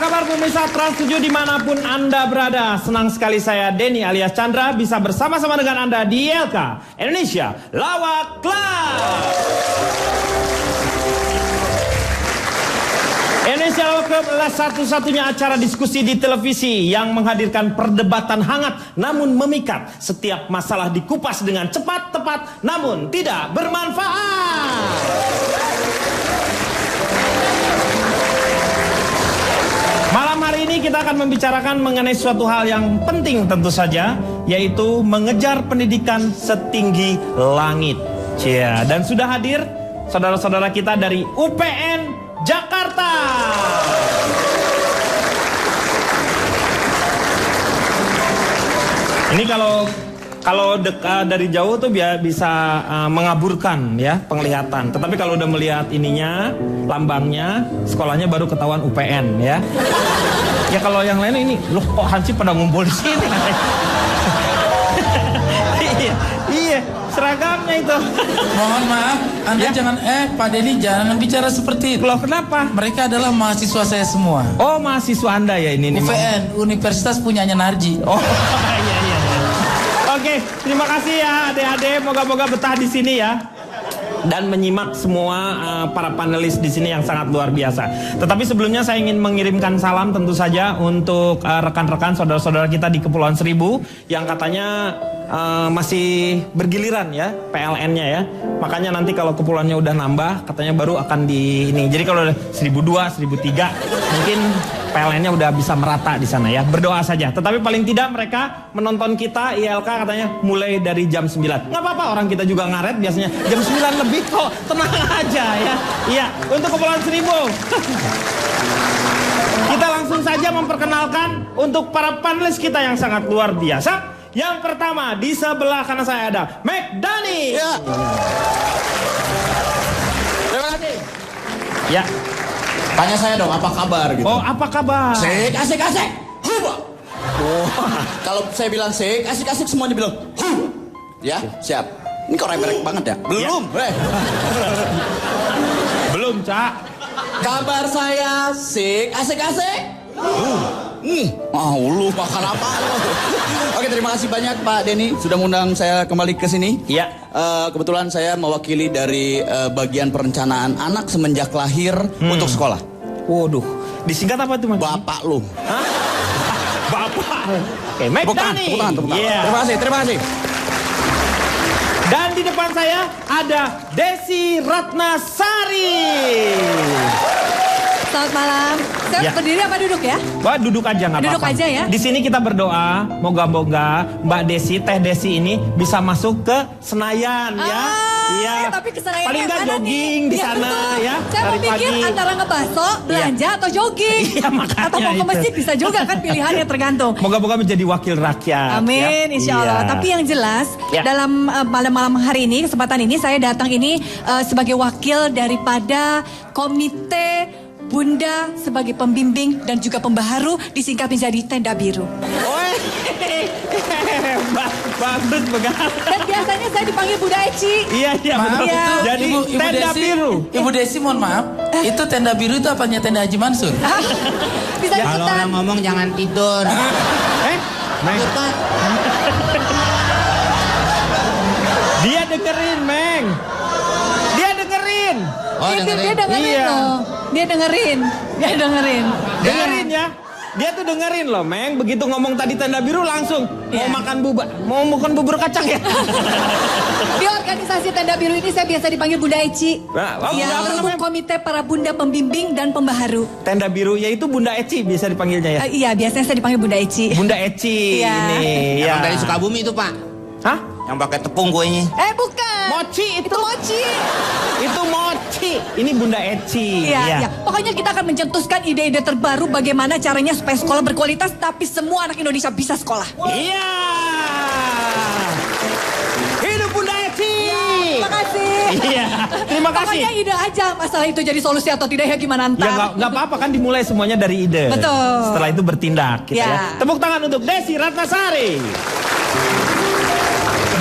kabar pemirsa Trans 7 dimanapun Anda berada? Senang sekali saya Denny alias Chandra bisa bersama-sama dengan Anda di ILK Indonesia Lawak Club. Indonesia Lawak Club adalah satu-satunya acara diskusi di televisi yang menghadirkan perdebatan hangat namun memikat. Setiap masalah dikupas dengan cepat, tepat, namun tidak bermanfaat. Malam hari ini kita akan membicarakan mengenai suatu hal yang penting tentu saja, yaitu mengejar pendidikan setinggi langit. Cia, dan sudah hadir saudara-saudara kita dari UPN Jakarta. Ini kalau dari jauh tuh bisa mengaburkan ya penglihatan. Tetapi kalau udah melihat ininya, lambangnya, sekolahnya baru ketahuan UPN ya. Ya kalau yang lain ini, loh kok Hansip pada ngumpul di sini? iya, seragamnya itu. Mohon maaf, Anda Ya. jangan Pak Denny jangan bicara seperti itu. Loh kenapa? Mereka adalah mahasiswa saya semua. Oh mahasiswa Anda ya ini nih. UPN, Universitas punyanya Narji. Oh iya. Oke, terima kasih ya adik-adik. Moga-moga betah di sini ya. Dan menyimak semua para panelis di sini yang sangat luar biasa. Tetapi sebelumnya saya ingin mengirimkan salam tentu saja untuk rekan-rekan saudara-saudara kita di Kepulauan Seribu yang katanya masih bergiliran ya PLN-nya ya. Makanya nanti kalau kepulauannya udah nambah katanya baru akan di ini. Jadi kalau 1002, 1003 mungkin PLN-nya udah bisa merata di sana ya. Berdoa saja. Tetapi paling tidak mereka menonton kita ILK katanya mulai dari jam 9. Nggak apa-apa, orang kita juga ngaret biasanya jam 9 lebih kok. Tenang aja ya. Iya, untuk Kepulauan Seribu. Kita langsung saja memperkenalkan untuk para panelis kita yang sangat luar biasa. Yang pertama di sebelah kanan saya ada McDani. Ya. Terima kasih. Ya. Tanya saya dong, apa kabar gitu? Oh, apa kabar? Asik. Huba. Oh. Kalau saya bilang asik semuanya bilang huba. Ya, siap. Ini kok remerek banget ya? Belum, Belum, Cak. Kabar saya asik. Lu makan apa lu? Oke, terima kasih banyak Pak Denny sudah mengundang saya kembali ke sini. Iya. Kebetulan saya mewakili dari bagian perencanaan anak semenjak lahir untuk sekolah. Waduh, disingkat apa tuh Mas? Bapak lu. Hah? Bapak. Oke, McDani. Tepuk tangan. Iya. Terima kasih. Dan di depan saya ada Desi Ratnasari. Selamat malam. Saya Ya. berdiri apa duduk ya? Wah, duduk aja nggak apa-apa. Duduk aja ya. Di sini kita berdoa, moga-moga Mbak Desi, Teh Desi ini bisa masuk ke Senayan ya. Iya. Tapi ke Senayan paling yang nggak mana jogging nih? di Iya, sana betul. ya. Saya mau dari pikir pagi. antara ngebaso, belanja atau jogging. Iya, makanya atau mau ke itu. masjid bisa juga kan pilihannya tergantung. Moga-moga menjadi wakil rakyat. Amin, ya. insya Allah. Iya. Tapi yang jelas Ya. dalam malam-malam hari ini, kesempatan ini saya datang ini sebagai wakil daripada komite Bunda sebagai pembimbing dan juga pembaharu disingkat menjadi Tenda Biru. Bagus banget. Dan biasanya saya dipanggil Bunda Eci. Iya, Maaf, betul. Iya. itu Jadi Ibu tenda Desi, biru. Ibu Desi mohon maaf, itu tenda biru itu apanya tenda Haji Mansur? Bisa Kalau ikutan. orang ngomong jangan tidur. Meng. Dia dengerin, Meng. Dia dengerin. Oh, Dia dengerin. dengerin Iya. loh. Dia dengerin. Dengerin ya. Dia tuh dengerin loh, Meng. Begitu ngomong tadi tenda biru langsung Iya. mau makan bubur kacang ya. Di organisasi Tenda Biru ini saya biasa dipanggil Bunda Eci. Nah, Ya, apa untuk namanya? komite para bunda pembimbing dan pembaharu. Tenda biru yaitu Bunda Eci bisa dipanggilnya ya. Iya, biasanya saya dipanggil Bunda Eci. Bunda Eci Iya. ini ya. Emang dari Sukabumi itu Pak, Hah? yang pakai tepung kuenya. Bukan. Mochi Itu mochi. Itu mochi. Ini Bunda Eci. Iya, ya. iya. Pokoknya kita akan mencetuskan ide-ide terbaru bagaimana caranya supaya sekolah berkualitas tapi semua anak Indonesia bisa sekolah. Iya. Hidup Bunda Eci. Terima kasih. Iya. Terima kasih. Pokoknya ide aja, masalah itu jadi solusi atau tidak ya gimana Ya ntar. nggak apa-apa kan dimulai semuanya dari ide. Betul. Setelah itu bertindak gitu ya. Ya. Tepuk tangan untuk Desi Ratnasari.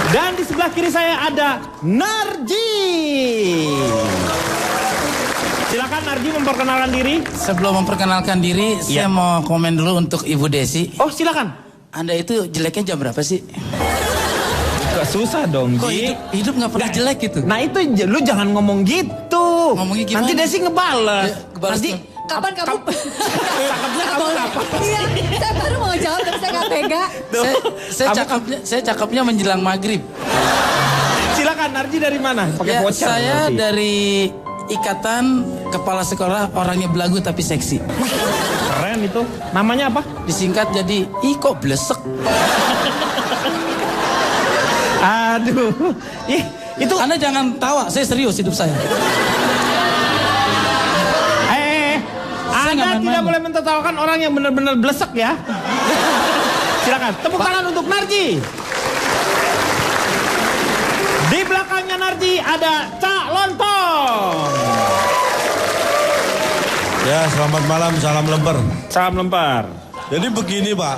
Dan di sebelah kiri saya ada Narji. Silakan Narji memperkenalkan diri? Sebelum memperkenalkan diri, Iya. saya mau komen dulu untuk Ibu Desi. Oh, silakan. Anda itu jeleknya jam berapa sih? Gak susah dong, Kok Ji. hidup nggak pernah jelek gitu? Nah itu lu jangan ngomong gitu. Ngomongnya gimana? Nanti Desi ngebales. Ya, ngebales Nanti tuh. Kapan kamu? cakepnya kamu kapan? Iya, saya baru mau jawab tapi saya nggak tega. Saya cakepnya menjelang maghrib. Silakan, Narji dari mana? Pakai Ya, voucher. saya berarti. dari Ikatan Kepala Sekolah Orangnya Belagu Tapi Seksi. Keren itu. Namanya apa? Disingkat jadi Iko Blesek. Aduh. Ih, itu Anda jangan tawa, saya serius hidup saya. Anda nggak main-main. tidak boleh mentertawakan orang yang benar-benar blesek ya. Silakan, tepuk tangan untuk Narji. Di belakangnya Narji ada Cak Lontong. Ya, selamat malam, salam lemper. Salam lempar. Jadi begini Pak,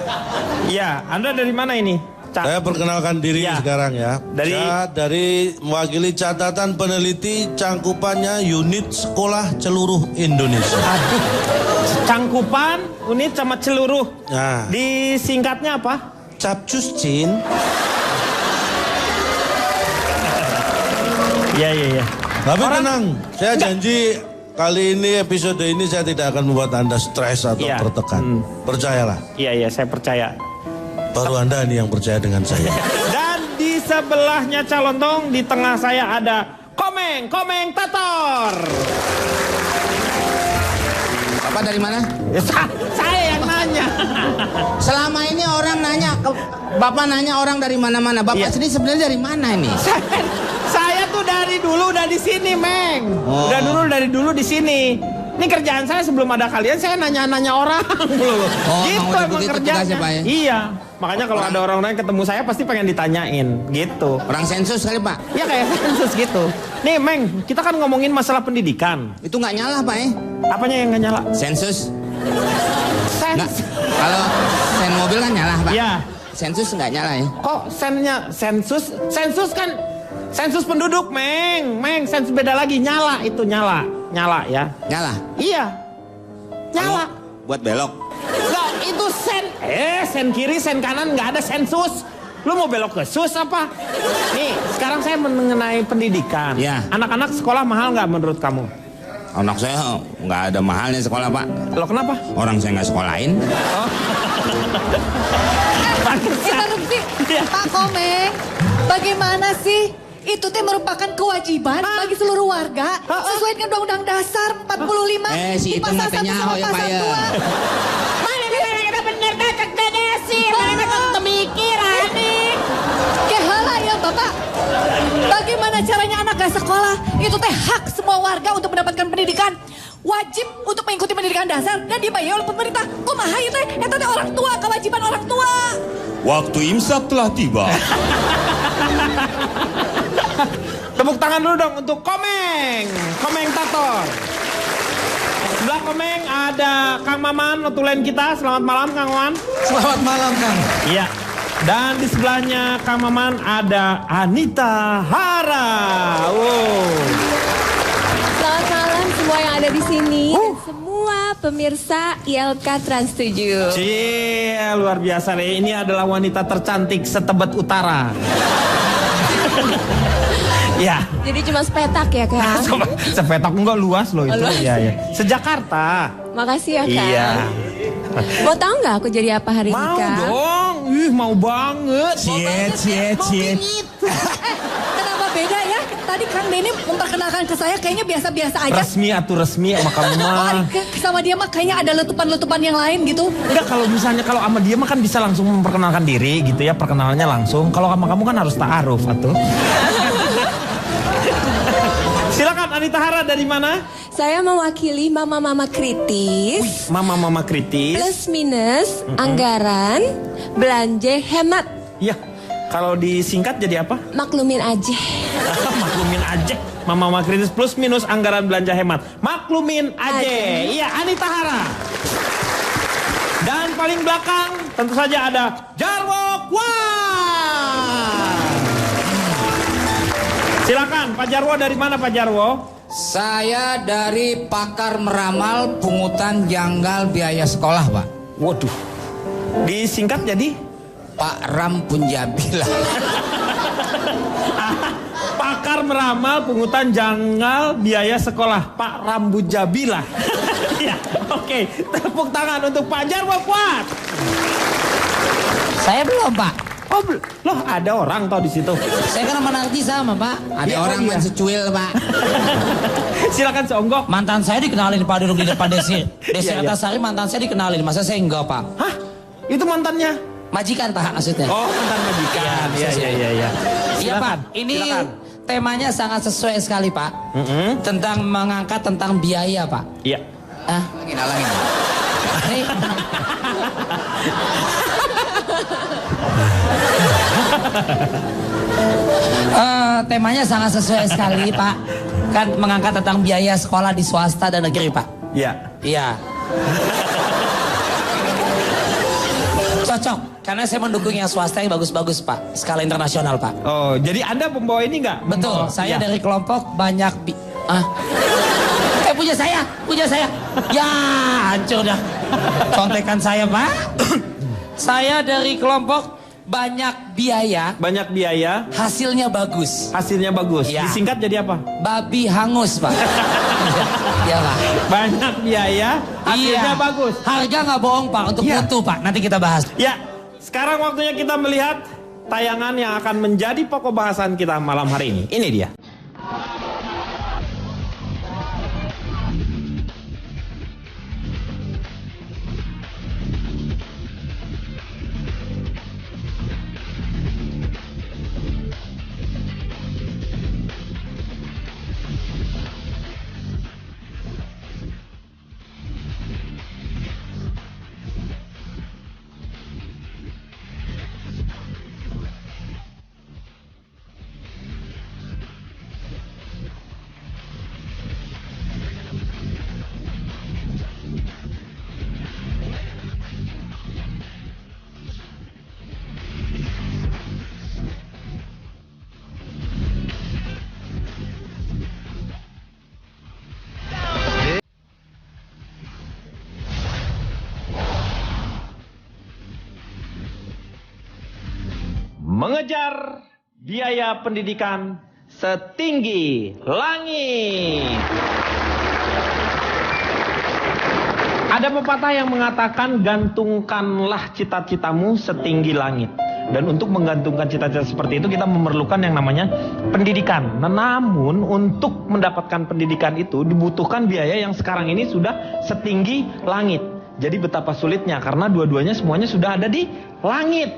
Iya, Anda dari mana ini? Cak. saya perkenalkan diri Ya. sekarang ya. Dari- Saya dari mewakili catatan peneliti cangkupannya unit sekolah seluruh Indonesia. Aduh. Cangkupan, unit sama seluruh. Nah, Disingkatnya apa? Capcus Cin. Iya, iya, iya. Tapi Orang- tenang, saya janji kali ini episode ini saya tidak akan membuat Anda stres atau Iya. tertekan. Percayalah, Iya, iya, saya percaya. baru Anda ini yang percaya dengan saya. Dan di sebelahnya Calontong, di tengah saya ada Komeng Tator. Bapak dari mana? Saya yang nanya. Selama ini orang nanya, Bapak nanya orang dari mana-mana. Bapak Iya. sendiri sebenarnya dari mana ini? Saya tuh dari dulu udah di sini, Meng. Oh. Dari dulu di sini. Ini kerjaan saya sebelum ada kalian, saya nanya-nanya orang dulu. Oh, Gitu emang udah emang begitu kerjanya. tugasnya, Pak, ya? Iya. Makanya kalau ada orang-orang yang ketemu saya pasti pengen ditanyain, gitu. Orang sensus kali Pak. Ya kayak sensus gitu. Nih, Meng, kita kan ngomongin masalah pendidikan. Itu nggak nyala Pak ya? Apanya yang nggak nyala? Sensus. Nggak. Sens. Kalau sen mobil kan nyala Pak. Iya. Sensus nggak nyala ya? Kok sennya sensus? Sensus kan sensus penduduk, Meng. Meng, sensus beda lagi. Nyala itu nyala. Nyala ya. Nyala. Iya. Nyala. Buat belok. Enggak, itu sen. Sen kiri, sen kanan nggak ada sensus. Lu mau belok ke sus apa? Nih, sekarang saya mengenai pendidikan. Iya. Anak-anak sekolah mahal nggak menurut kamu? Anak saya nggak ada mahalnya sekolah Pak. Lo kenapa? Orang saya nggak sekolahin. Interupsi, Iya. Pak Komeng, bagaimana sih? Itu teh merupakan kewajiban bagi seluruh warga sesuai dengan Undang-Undang Dasar 45 Si di itu pasal ngatanya 1 sama ya Pak pasal ya. 2. Mana kita bener kakak Desi, mana kita mikir aneh. Kehala ya Bapak. Bagaimana caranya anak gak sekolah? Itu teh hak semua warga untuk mendapatkan pendidikan. Wajib untuk mengikuti pendidikan dasar dan dibayar oleh pemerintah. Kumaha ieu teh? Eta teh orang tua, kewajiban orang tua. Waktu imsak telah tiba. Tepuk tangan dulu dong untuk Komeng Tator. Sebelah Komeng ada Kang Maman, notulen kita. Selamat malam, Kang Maman. Selamat malam Kang. Iya. Dan di sebelahnya Kang Maman ada Anita Hara. Selamat malam semua yang ada di sini dan semua pemirsa ILK Trans 7. Cie, luar biasa nih. Ini adalah wanita tercantik setebet utara. Ya. Jadi cuma sepetak ya Kang. Sepetak enggak luas loh itu. Luas. Iya, iya. Sejakarta. Makasih ya Kang. Iya. Mau tahu nggak aku jadi apa hari ini Mau Kang? dong. Mau banget. Cie. Kenapa beda ya? Tadi Kang Denny memperkenalkan ke saya kayaknya biasa-biasa aja. Resmi atau resmi sama kamu Oh, mah. sama dia mah kayaknya ada letupan-letupan yang lain gitu. Enggak, kalau misalnya kalau sama dia mah kan bisa langsung memperkenalkan diri gitu ya, perkenalannya langsung. Kalau sama kamu kan harus ta'aruf atuh. Silakan Anita Hara, dari mana? Saya mewakili mama-mama kritis Mama-mama kritis. plus minus anggaran belanja hemat. Iya. Kalau disingkat jadi apa? Maklumin aja. Maklumin aja. Mama-mama kritis plus minus anggaran belanja hemat. Maklumin aja. Aja. Iya, Anita Hara. Dan paling belakang tentu saja ada Jarwo Kwan. Silakan Pak Jarwo, dari mana Pak Jarwo? Saya dari pakar meramal pungutan janggal biaya sekolah, Pak. Waduh. Disingkat jadi Pak Ram Punjabila. pakar meramal pungutan janggal biaya sekolah Pak Rambut Jabila. Ya, oke. Tepuk tangan untuk Pak Jarwo Kuat. Saya belum, Pak. Oh, loh ada orang tau di situ. Saya kan sama Narji sama, Pak. Ada orang main secuil, Pak. Silakan seonggok. Mantan saya dikenalin Pak duduk di depan Desi. Desi Iya, iya. Antasari mantan saya dikenalin. Masa saya enggak, Pak? Hah? Itu mantannya? Majikan, Pak, maksudnya. Oh, mantan majikan. Iya, iya, iya, iya. Iya, Pak. Ini temanya sangat sesuai sekali, Pak. Tentang mengangkat tentang biaya, Pak. Iya. Ah, lagi. Ini temanya sangat sesuai sekali, Pak. Kan mengangkat tentang biaya sekolah di swasta dan negeri, Pak. Iya. Iya. Cocok, karena saya mendukung yang swasta yang bagus-bagus, Pak. Skala internasional, Pak. Oh, jadi Anda pembawa ini nggak? Betul, saya Ya. dari kelompok banyak punya saya. Ya, hancur dah. Contekan saya, Pak. Saya dari kelompok banyak biaya, Banyak biaya, hasilnya bagus. hasilnya bagus. Ya. Disingkat jadi apa? Babi hangus, Pak. Iya, Pak. Banyak biaya, hasilnya Iya. bagus. Harga nggak bohong, Pak, untuk Iya. mutu, Pak. Nanti kita bahas. Ya, sekarang waktunya kita melihat tayangan yang akan menjadi pokok bahasan kita malam hari ini. Ini dia. Mengejar biaya pendidikan setinggi langit. Ada pepatah yang mengatakan gantungkanlah cita-citamu setinggi langit. Dan untuk menggantungkan cita-cita seperti itu kita memerlukan yang namanya pendidikan. Namun untuk mendapatkan pendidikan itu dibutuhkan biaya yang sekarang ini sudah setinggi langit. Jadi betapa sulitnya karena dua-duanya semuanya sudah ada di langit.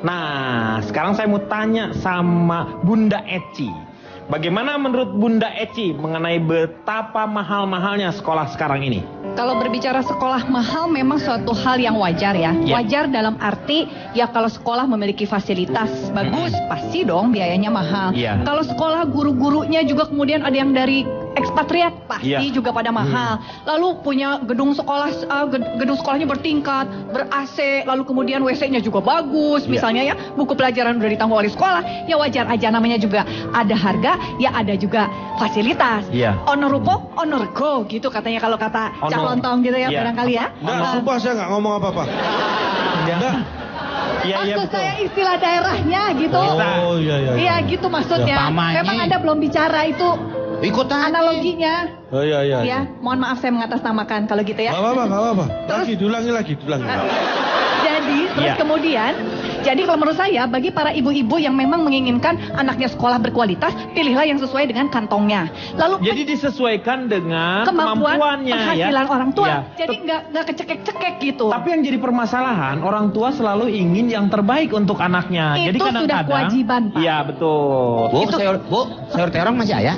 Nah, sekarang saya mau tanya sama Bunda Eci. Bagaimana menurut Bunda Eci mengenai betapa mahal-mahalnya sekolah sekarang ini? Kalau berbicara sekolah mahal memang suatu hal yang wajar ya. Ya. Wajar dalam arti ya kalau sekolah memiliki fasilitas bagus pasti dong biayanya mahal. Ya. Kalau sekolah guru-gurunya juga kemudian ada yang dari ekspatriat pasti Ya. juga pada mahal. Lalu punya gedung sekolah gedung sekolahnya bertingkat, ber-AC, lalu kemudian WC-nya juga bagus misalnya ya. Buku pelajaran udah ditanggung oleh sekolah, ya wajar aja namanya juga ada harga, ya ada juga fasilitas. Ya. Honor rupo, honor go gitu katanya kalau kata Cak Honor. Lontong gitu ya Ya. barangkali ya. Enggak, sumpah saya nggak ngomong apa-apa. Enggak. Iya, iya Maksud betul. saya istilah daerahnya gitu. Oh, iya, iya. Iya gitu maksudnya. Pamannya. Memang Anda belum bicara itu Ikut aja. analoginya. Oh, iya, iya. Ya, mohon maaf saya mengatasnamakan kalau gitu ya. Nggak apa-apa, nggak apa-apa. Lagi, diulangi. Jadi terus Iya. kemudian, jadi kalau menurut saya bagi para ibu-ibu yang memang menginginkan anaknya sekolah berkualitas, pilihlah yang sesuai dengan kantongnya. Lalu Jadi disesuaikan dengan kemampuan kemampuannya penghasilan ya. orang tua. Ya. Jadi nggak kecekek-cekek gitu. Tapi yang jadi permasalahan, orang tua selalu ingin yang terbaik untuk anaknya. Itu Jadi sudah kadang-kadang, kewajiban, Pak. Iya betul. Sayur terong masih ada?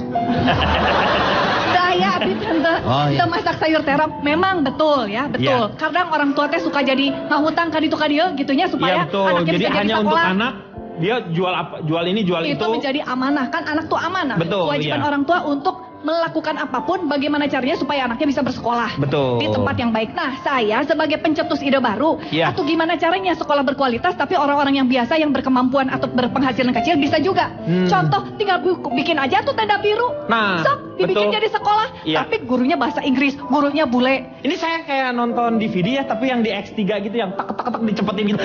Saya abis tante, Oh, iya. tante masak sayur terong memang betul ya betul. Iya. Kadang orang tua teh suka jadi ngahutang kaditu kadieu gitunya supaya Iya betul. anaknya Jadi bisa hanya jadi untuk sekolah. anak dia jual apa, jual ini, jual Itu itu. menjadi amanah kan anak tuh amanah. Betul, Kewajiban iya. orang tua untuk melakukan apapun bagaimana caranya supaya anaknya bisa bersekolah. Betul. Di tempat yang baik. Nah, saya sebagai pencetus ide baru, Iya. atau gimana caranya sekolah berkualitas tapi orang-orang yang biasa yang berkemampuan atau berpenghasilan kecil bisa juga. Contoh, tinggal bikin aja tuh tenda biru. Nah, Sok, dibikin betul. jadi sekolah, Iya. tapi gurunya bahasa Inggris, gurunya bule. Ini saya kayak nonton DVD ya, tapi yang di X3 gitu, yang tak dicepetin gitu.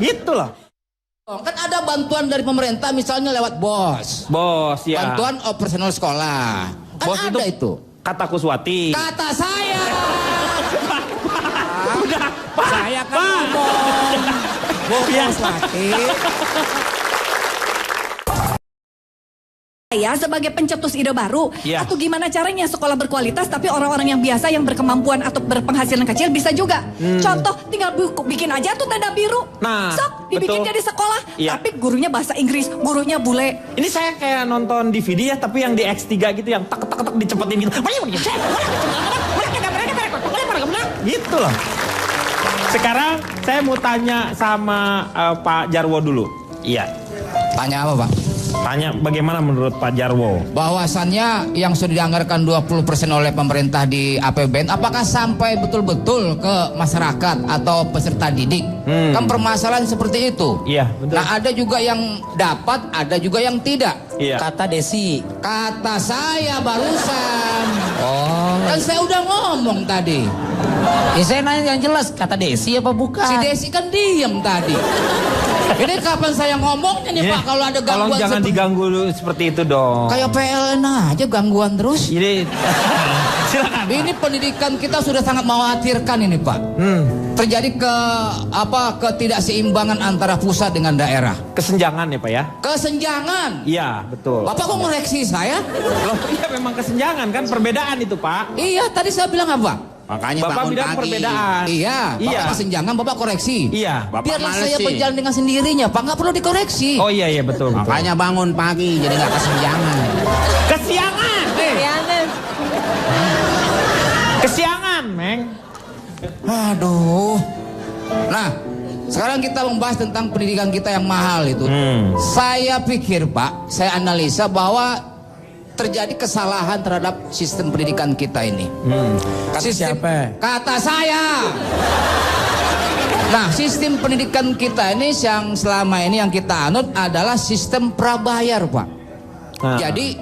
Gitu loh. Kan ada bantuan dari pemerintah misalnya lewat BOS. Bos, ya. Bantuan operasional sekolah. Kan Bos ada itu. Kata Kuswati. Kata saya. Udah, Pak. Saya kan ngomong. Bos Saya sebagai pencetus ide baru, Iya. atau gimana caranya sekolah berkualitas tapi orang-orang yang biasa yang berkemampuan atau berpenghasilan kecil bisa juga. Contoh, tinggal bikin aja tuh tenda biru. Nah, Sok, dibikin betul. jadi sekolah, Iya. tapi gurunya bahasa Inggris, gurunya bule. Ini saya kayak nonton DVD ya, tapi yang di X3 gitu, yang tak dicepetin gitu. Gitu loh. Sekarang saya mau tanya sama Pak Jarwo dulu. Iya. Tanya apa, Pak? Tanya bagaimana menurut Pak Jarwo? Bahwasannya yang sudah dianggarkan 20% oleh pemerintah di APBN, apakah sampai betul-betul ke masyarakat atau peserta didik? Kan permasalahan seperti itu. Iya, betul. Nah, ada juga yang dapat, ada juga yang tidak. Iya. Kata Desi. Kata saya barusan. Oh. Kan saya udah ngomong tadi. Ya saya nanya yang jelas, kata Desi apa bukan? Si Desi kan diem tadi. Ini kapan saya ngomongnya nih, Pak, kalau ada Tolong gangguan jangan diganggu seperti itu dong. kayak PLN aja gangguan terus. Ini silakan. Ini pendidikan kita sudah sangat mengkhawatirkan ini, Pak. Terjadi ketidakseimbangan antara pusat dengan daerah. Kesenjangan ya Pak ya? Kesenjangan. Iya betul. Bapak kok ngoreksi saya? Loh, iya memang kesenjangan kan, perbedaan itu Pak. Iya, tadi saya bilang apa? Makanya Bapak bangun bilang pagi. perbedaan. Iya, Iya. Bapak kesenjangan, Bapak koreksi. Iya. Bapak Biarlah males saya sih. berjalan dengan sendirinya, Pak, nggak perlu dikoreksi. Oh iya betul. betul. Makanya bangun pagi jadi nggak kesenjangan. Kesiangan. Jangan. Kesiangan, Meng. Aduh. Nah, sekarang kita membahas tentang pendidikan kita yang mahal itu. Saya pikir, Pak, saya analisa bahwa terjadi kesalahan terhadap sistem pendidikan kita ini. Kata siapa? Kata saya. Nah, sistem pendidikan kita ini yang selama ini yang kita anut adalah sistem prabayar, Pak. Nah. Jadi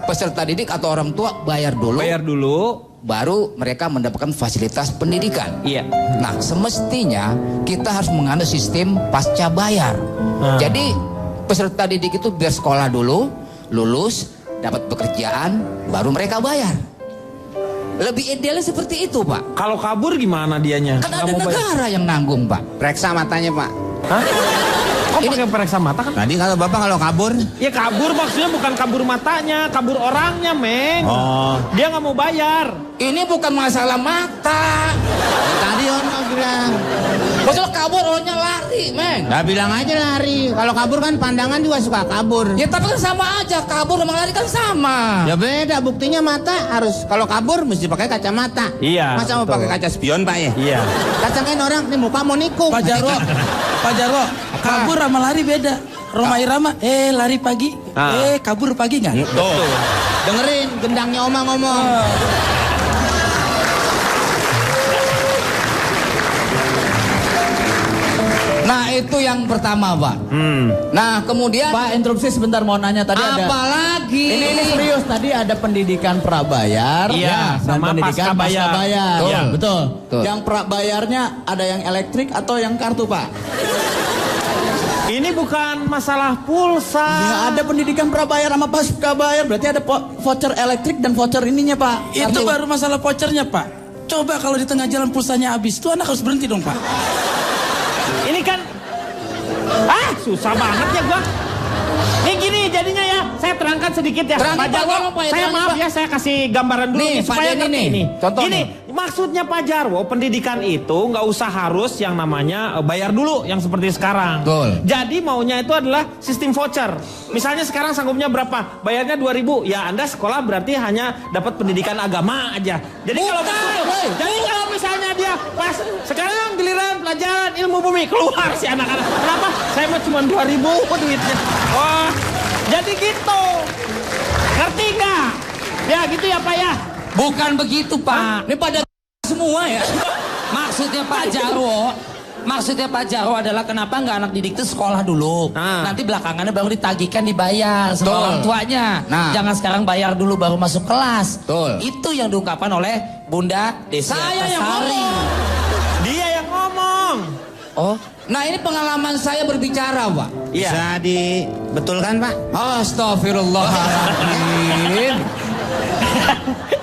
peserta didik atau orang tua bayar dulu, Bayar dulu. baru mereka mendapatkan fasilitas pendidikan. Iya. Nah, semestinya kita harus menganut sistem pasca bayar. Jadi peserta didik itu biar sekolah dulu, lulus, dapat pekerjaan, baru mereka bayar. Lebih idealnya seperti itu, Pak. Kalau kabur gimana dianya? Kan Nggak ada mau bayar. negara yang nanggung, Pak. Periksa matanya, Pak. Hah? Kok pakai periksa mata kan? Tadi kalau Bapak kalau kabur, Ya kabur maksudnya bukan kabur matanya, kabur orangnya, Meng. Oh. Dia nggak mau bayar. Ini bukan masalah mata. tadi orang bilang. Masalah kabur orangnya lari, Meng. Nah bilang aja lari. Kalau kabur kan pandangan juga suka kabur. Ya tapi kan sama aja, kabur sama lari kan sama. Ya beda, buktinya mata harus kalau kabur mesti pakai kacamata. Iya, Masa mau betul. pakai kaca spion, Pak ya? Iya. Kacangin orang nih muka mau nikung. Pak Jarwo, Pak Jarwo, kabur sama lari beda. Roma Irama, lari pagi, kabur pagi nggak? Tuh. Dengerin gendangnya Oma ngomong. Nah, itu yang pertama, Pak. Nah, kemudian Pak, interupsi sebentar mau nanya tadi ada. apalagi Ini serius, tadi ada pendidikan prabayar Iya, dan sama pendidikan pasca bayar. pasca bayar. Iya. Betul. Betul. Yang prabayarnya ada yang elektrik atau yang kartu, Pak? Ini bukan masalah pulsa. Ya, ada pendidikan prabayar sama pasca bayar, berarti ada voucher elektrik dan voucher ininya, Pak. Itu Kartu. baru masalah vouchernya, Pak. Coba kalau di tengah jalan pulsanya habis, tuh anak harus berhenti dong, Pak. Ini kan susah banget ya gua. Nih gini jadinya ya, saya terangkan sedikit ya. Terangin, Pak Jarwo, Pak, Pak, ya, saya terangin, maaf Pak. ya, saya kasih gambaran dulu Nih, nih, Pak supaya Denny ngerti nih, nih. contohnya. Gini, maksudnya Pak Jarwo, pendidikan itu nggak usah harus yang namanya bayar dulu yang seperti sekarang. Betul. Jadi maunya itu adalah sistem voucher. Misalnya sekarang sanggupnya berapa? Bayarnya 2.000. Ya Anda sekolah berarti hanya dapat pendidikan agama aja. Jadi kalau jadi kalau misalnya dia pas sekarang giliran pelajaran ilmu bumi keluar si anak-anak. Kenapa? Saya mah cuma 2.000 duitnya. Wah. Jadi gitu. Ngerti nggak? Ya gitu ya Pak ya. Bukan begitu Pak. Ini pada semua ya. Maksudnya Pak Jarwo adalah kenapa nggak anak didik itu sekolah dulu. Nanti belakangannya baru ditagihkan dibayar sama orang tuanya. Jangan sekarang bayar dulu baru masuk kelas. Itu yang diungkapkan oleh Bunda Desi Saya yang Artasari. ngomong. Dia yang ngomong. Oh, Nah ini pengalaman saya berbicara Pak. Iya. bisa dibetulkan Pak? Astagfirullahaladzim.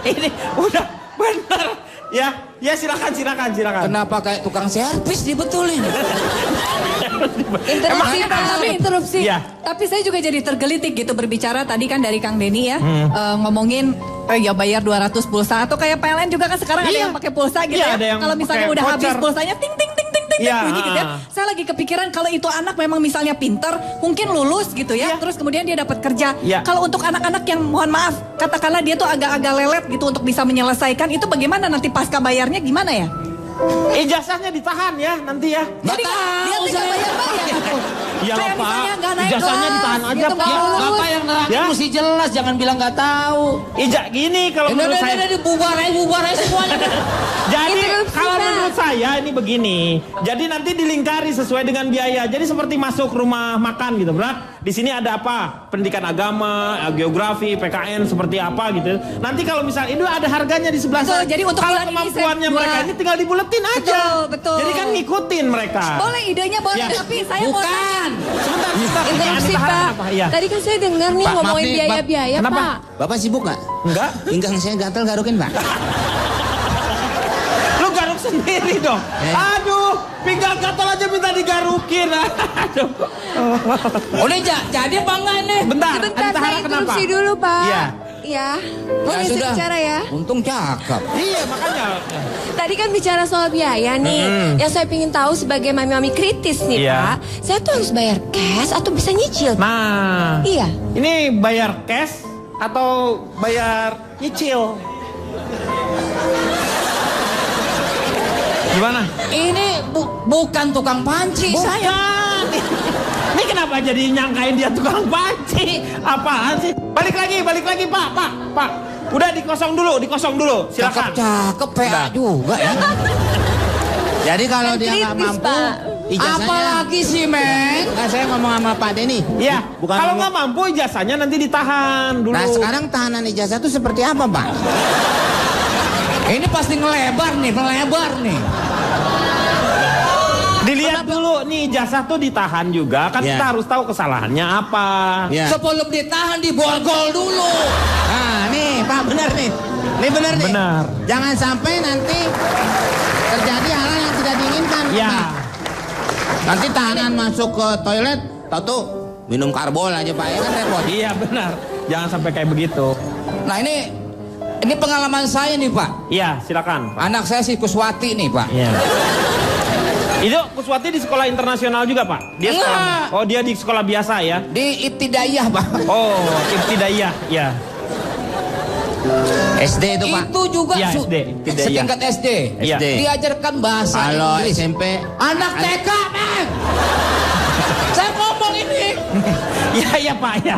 Ini udah benar. Ya silakan. Kenapa kayak tukang servis dibetulin? Interupsi. Iya. Tapi saya juga jadi tergelitik gitu berbicara tadi kan dari Kang Denny ya. Ngomongin ya bayar 200 pulsa atau kayak PLN juga kan sekarang ada yang pakai pulsa gitu Iya, ya. ada yang Kalau misalnya pakai udah habis voucher. pulsanya ting ting ting ting ting Iya. bunyi gitu ya. Saya lagi kepikiran kalau itu anak memang misalnya pinter, mungkin lulus gitu ya. Terus kemudian dia dapat kerja. Iya. Kalau untuk anak-anak yang mohon maaf, katakanlah dia tuh agak-agak lelet gitu untuk bisa menyelesaikan, itu bagaimana nanti pasca bayarnya gimana ya? Ijazahnya ditahan ya nanti ya. Jadi dia tinggal bayar-bayar gitu. Ya Kayak Pak, misalnya nggak naik ijazahnya kelas, ditahan aja gitu, Pak. nggak lulus. Bapak yang nerangin Ya. mesti jelas, jangan bilang nggak tahu. Gini kalau menurut saya. Bubar aja semuanya. Jadi Interupsi, kalau Pak. menurut saya ini begini. Jadi nanti dilingkari sesuai dengan biaya. Jadi seperti masuk rumah makan gitu, Brak. Di sini ada apa? Pendidikan agama, geografi, PKN seperti apa gitu. Nanti kalau misalnya itu ada harganya di sebelah Betul, sana. jadi untuk kalau bulan ini kemampuannya saya mereka buat. ini tinggal dibuletin aja. Betul. Jadi kan ngikutin mereka. Boleh idenya boleh, Ya. tapi saya mau tanya. Sebentar. Interupsi Ditahan Pak. apa? Iya. Tadi kan saya dengar nih Pak, maaf ngomongin nih, biaya-biaya Kenapa? Pak. Bapak sibuk nggak? Enggak. Pinggang saya gatal garukin Pak. Lu garuk sendiri dong. Aduh, pinggang gatal aja minta digarukin. Aduh. Udah jadi apa enggak ini? Bentar, Sebentar Anita saya Hara kenapa? interupsi dulu Pak. Iya. Ya. Boleh saya bicara ya? Untung cakep. Iya, makanya. Tadi kan bicara soal biaya nih. Yang saya ingin tahu sebagai mami-mami kritis nih Iya. Pak. Saya tuh harus bayar cash atau bisa nyicil? Nah, Iya. ini bayar cash atau bayar nyicil? Gimana? Ini bukan tukang panci saya. Ini kenapa jadi nyangkain dia tukang panci? Apaan sih? Balik lagi Pak. Udah dikosong dulu. Silakan. Cakep PA juga ya. Jadi kalau dia nggak Kritis, mampu, Pak. ijazahnya. Apalagi sih, Meng? Nah, saya ngomong sama Pak Denny. Iya. Bukan Kalau ngomong- nggak mampu ijazahnya nanti ditahan dulu. Nah sekarang tahanan ijazah itu seperti apa Pak? Ini pasti melebar nih. Dilihat dulu nih ijazah tuh ditahan juga. Kan Iya. kita harus tahu kesalahannya apa. Ya. Sebelum ditahan diborgol dulu. Nah nih Pak benar nih. Ini benar nih. Benar. Jangan sampai nanti terjadi hal yang tidak diinginkan. Ya. Pak. Nanti tahanan masuk ke toilet, tahu minum karbol aja Pak ya kan repot. Iya benar. Jangan sampai kayak begitu. Nah ini pengalaman saya nih Pak. Iya, silakan. Anak saya si Kuswati nih Pak. Iya. Itu Kuswati di sekolah internasional juga Pak? Dia sekolah. Enggak. Oh dia di sekolah biasa ya? Di Ibtidaiyah Pak. Oh Ibtidaiyah, ya. SD itu Pak. Itu juga Iya, SD. Ibtidaiyah. setingkat SD. Iya. Diajarkan bahasa Kalau Inggris. SMP Anak TK, Meng. Saya ngomong ini. Iya Pak ya.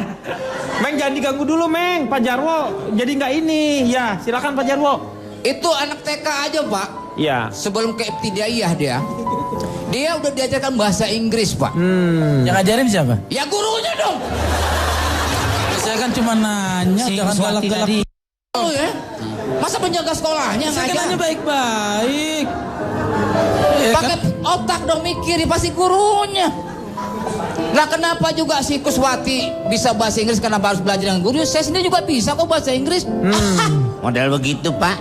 Meng jangan diganggu dulu Meng, Pak Jarwo. Jadi nggak ini. Ya silakan Pak Jarwo. Itu anak TK aja Pak. Ya. Sebelum ke Ibtidaiyah dia udah diajarkan bahasa Inggris Pak. Yang ngajarin siapa? Ya gurunya dong. Saya kan cuma nanya, jangan galak-galak. Oh ya. Masa penjaga sekolahnya Saya kan ngajar? nanya baik-baik. Pakai otak dong mikir, pasti gurunya. Nah kenapa juga si Kuswati bisa bahasa Inggris, kenapa harus belajar dengan guru? Saya sendiri juga bisa kok bahasa Inggris. model begitu Pak.